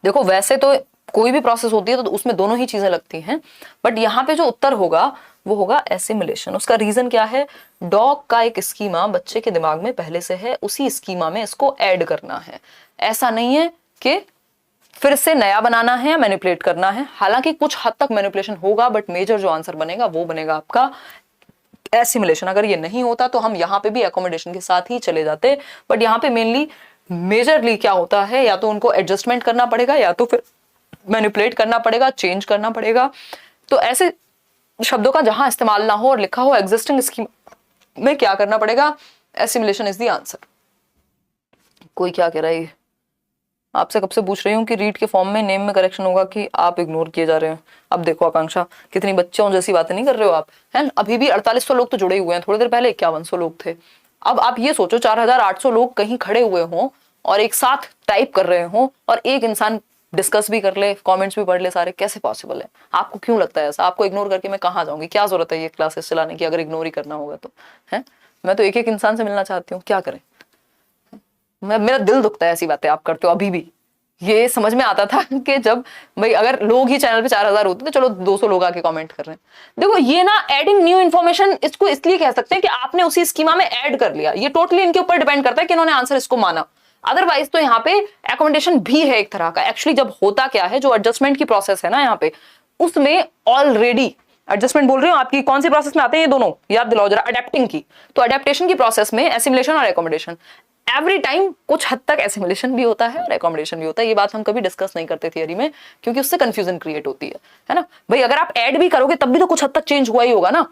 देखो वैसे तो कोई भी प्रोसेस होती है तो उसमें दोनों ही चीजें लगती हैं, बट यहाँ पे जो उत्तर होगा वो होगा एसिमुलेशन। उसका रीजन क्या है, डॉग का एक स्कीमा बच्चे के दिमाग में पहले से है, उसी स्कीमा में इसको ऐड करना है। ऐसा नहीं है कि फिर से नया बनाना है या मैनिपुलेट करना है। हालांकि कुछ हद तक मैनिपुलेशन होगा, बट मेजर जो आंसर बनेगा वो बनेगा आपका एसिमुलेशन। अगर ये नहीं होता तो हम यहाँ पे भी एकोमोडेशन के साथ ही चले जाते, बट यहाँ पे मेनली मेजरली क्या होता है, या तो उनको एडजस्टमेंट करना पड़ेगा या तो फिर मैनिपुलेट करना पड़ेगा, चेंज करना पड़ेगा। तो ऐसे शब्दों का जहां इस्तेमाल ना हो और लिखा हो एग्जिस्टिंग स्कीम में क्या करना पड़ेगा, एसिमुलेशन इज द आंसर। कोई क्या कह रहा है, आपसे कब से पूछ रही हूँ कि रीड के फॉर्म में नेम में करेक्शन होगा, कि आप इग्नोर किए जा रहे हैं। अब देखो आकांक्षा, कितनी बच्चों जैसी बातें नहीं कर रहे हो आप, है। अभी भी 4800 लोग तो जुड़े हुए हैं, थोड़ी देर पहले 5100 लोग थे। अब आप ये सोचो 4800 लोग कहीं खड़े हुए हों और एक साथ टाइप कर रहे हों और एक इंसान डिस्कस भी कर ले, कमेंट्स भी पढ़ ले सारे, कैसे पॉसिबल है। आपको क्यों लगता है ऐसा, आपको इग्नोर करके मैं कहाँ जाऊंगी, क्या जरूरत है ये क्लासेस चलाने की अगर इग्नोर ही करना होगा तो, है। मैं तो एक एक इंसान से मिलना चाहती हूँ, क्या करें। मेरा दिल दुखता है ऐसी बातें आप करते हो। अभी भी ये समझ में आता था कि जब भाई अगर लोग ही चैनल पे 4000 होते तो चलो 200 लोग आके कमेंट कर रहे हैं। देखो ये ना एडिंग न्यू इन्फॉर्मेशन, इसको इसलिए कह सकते हैं कि आपने उसी स्कीमा में ऐड कर लिया। ये टोटली इनके ऊपर डिपेंड करता है कि इन्होंने आंसर इसको माना। अदरवाइज तो यहाँ पे एकोमोडेशन भी है एक तरह का। एक्चुअली जब होता क्या है, जो एडजस्टमेंट की प्रोसेस है ना यहाँ पे, उसमें ऑलरेडी एडजस्टमेंट बोल रही हूँ, आपकी कौन सी प्रोसेस में आते हैं ये दोनों, याद दिलाओ जरा, अडेप्टिंग की। तो अडेप्टेशन की प्रोसेस में एसिमुलेशन और एकोमोडेशन, एवरी टाइम कुछ हद तक एसिमुलेशन भी होता है और एकोमोडेशन भी होता है। ये बात हम कभी डिस्कस नहीं करते थियरी में, क्योंकि उससे कंफ्यूजन क्रिएट होती है ना। भाई अगर आप ऐड भी करोगे तब भी तो कुछ हद तक चेंज हुआ ही होगा ना,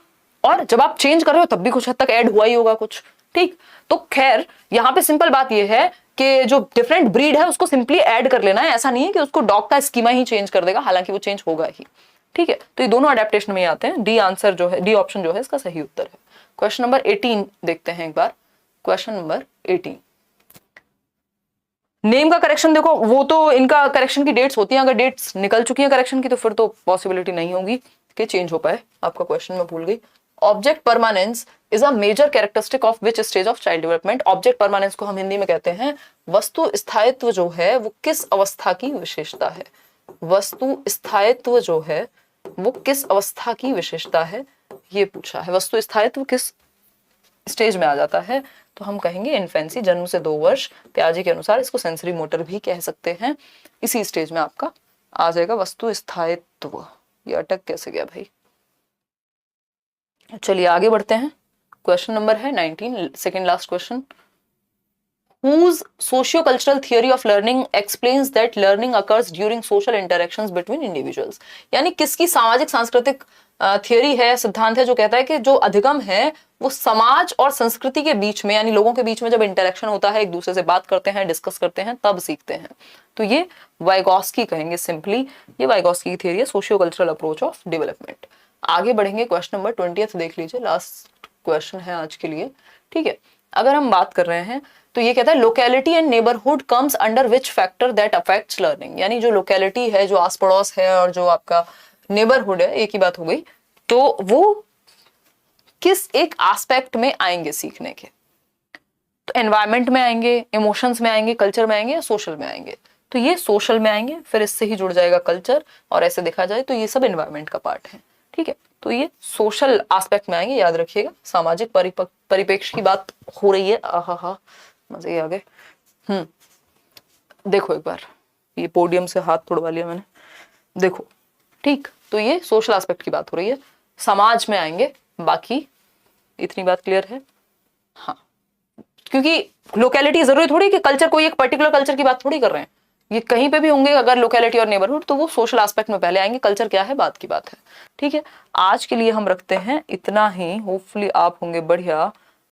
और जब आप चेंज कर रहे हो तब भी कुछ हद तक ऐड हुआ ही होगा कुछ, ठीक। तो खैर यहाँ पे सिंपल बात ये है कि जो डिफरेंट ब्रीड है उसको सिंपली ऐड कर लेना है। ऐसा नहीं है कि उसको डॉग का स्कीमा ही चेंज कर देगा, हालांकि वो चेंज होगा ही, ठीक है। तो ये दोनों अडेप्टेशन में आते हैं। डी आंसर जो है, डी ऑप्शन जो है इसका सही उत्तर है। क्वेश्चन नंबर 18 देखते हैं एक बार। क्वेश्चन नंबर 18, नेम का करेक्शन देखो, वो तो इनका करेक्शन की डेट्स होती हैं, अगर डेट्स निकल चुकी हैं करेक्शन की तो फिर तो पॉसिबिलिटी नहीं होगी कि चेंज हो पाए। आपका क्वेश्चन मैं भूल गई। Object permanence is a major characteristic of which stage of child development. Object permanence को हम हिंदी में कहते हैं वस्तु स्थायित्व जो है वो किस अवस्था की विशेषता है। वस्तु स्थायित्व जो है वो किस अवस्था की विशेषता है, ये पूछा है। वस्तु स्थायित्व किस स्टेज में आ जाता है, तो हम कहेंगे इन्फेंसी, जन्म से 2 वर्ष। पियाजे के अनुसार इसको सेंसरी मोटर भी कह सकते हैं। इसी स्टेज में आपका आ जाएगा वस्तु स्थायित्व। ये अटक कैसे गया भाई। चलिए आगे बढ़ते हैं। क्वेश्चन नंबर है 19, second last question. whose socio-cultural theory of learning explains that learning occurs during social interactions between individuals। यानी किसकी सामाजिक सांस्कृतिक थियोरी है, सिद्धांत है, जो कहता है कि जो अधिगम है वो समाज और संस्कृति के बीच में, यानी लोगों के बीच में जब इंटरेक्शन होता है, एक दूसरे से बात करते हैं, डिस्कस करते हैं, तब सीखते हैं। तो ये वाइगॉस्की कहेंगे सिंपली, ये वाइगॉस्की की थियोरी है, socio cultural approach of development. आगे बढ़ेंगे, क्वेश्चन नंबर 20 देख लीजिए, लास्ट क्वेश्चन है आज के लिए, ठीक है। अगर हम बात कर रहे हैं तो ये कहता है locality and neighbourhood comes under which factor that affects learning. यानी जो लोकेलिटी है, जो आस पड़ोस है, और जो आपका नेबरहुड है, एक ही बात हो गई, तो वो किस एक एस्पेक्ट में आएंगे सीखने के। तो एनवायरमेंट में आएंगे, इमोशंस में आएंगे, कल्चर में आएंगे, या सोशल में आएंगे। तो ये सोशल में आएंगे, फिर इससे ही जुड़ जाएगा कल्चर, और ऐसे देखा जाए तो ये सब एनवायरमेंट का पार्ट है, ठीक है। तो ये सोशल एस्पेक्ट में आएंगे, याद रखिएगा। सामाजिक परिप्रेक्ष्य की बात हो रही है, आहा मजे ही आ गए। देखो एक बार, ये पोडियम से हाथ तोड़वा लिया मैंने, देखो, ठीक। तो ये सोशल एस्पेक्ट की बात हो रही है, समाज में आएंगे, बाकी इतनी बात क्लियर है। हाँ, क्योंकि लोकेलिटी जरूरी थोड़ी कि कल्चर, कोई एक पर्टिकुलर कल्चर की बात थोड़ी कर रहे हैं, ये कहीं पे भी होंगे। अगर लोकेलिटी और नेबरहुड, तो वो सोशल एस्पेक्ट में पहले आएंगे, कल्चर क्या है बात की बात है, ठीक है। आज के लिए हम रखते हैं इतना ही, होपफुली आप होंगे बढ़िया।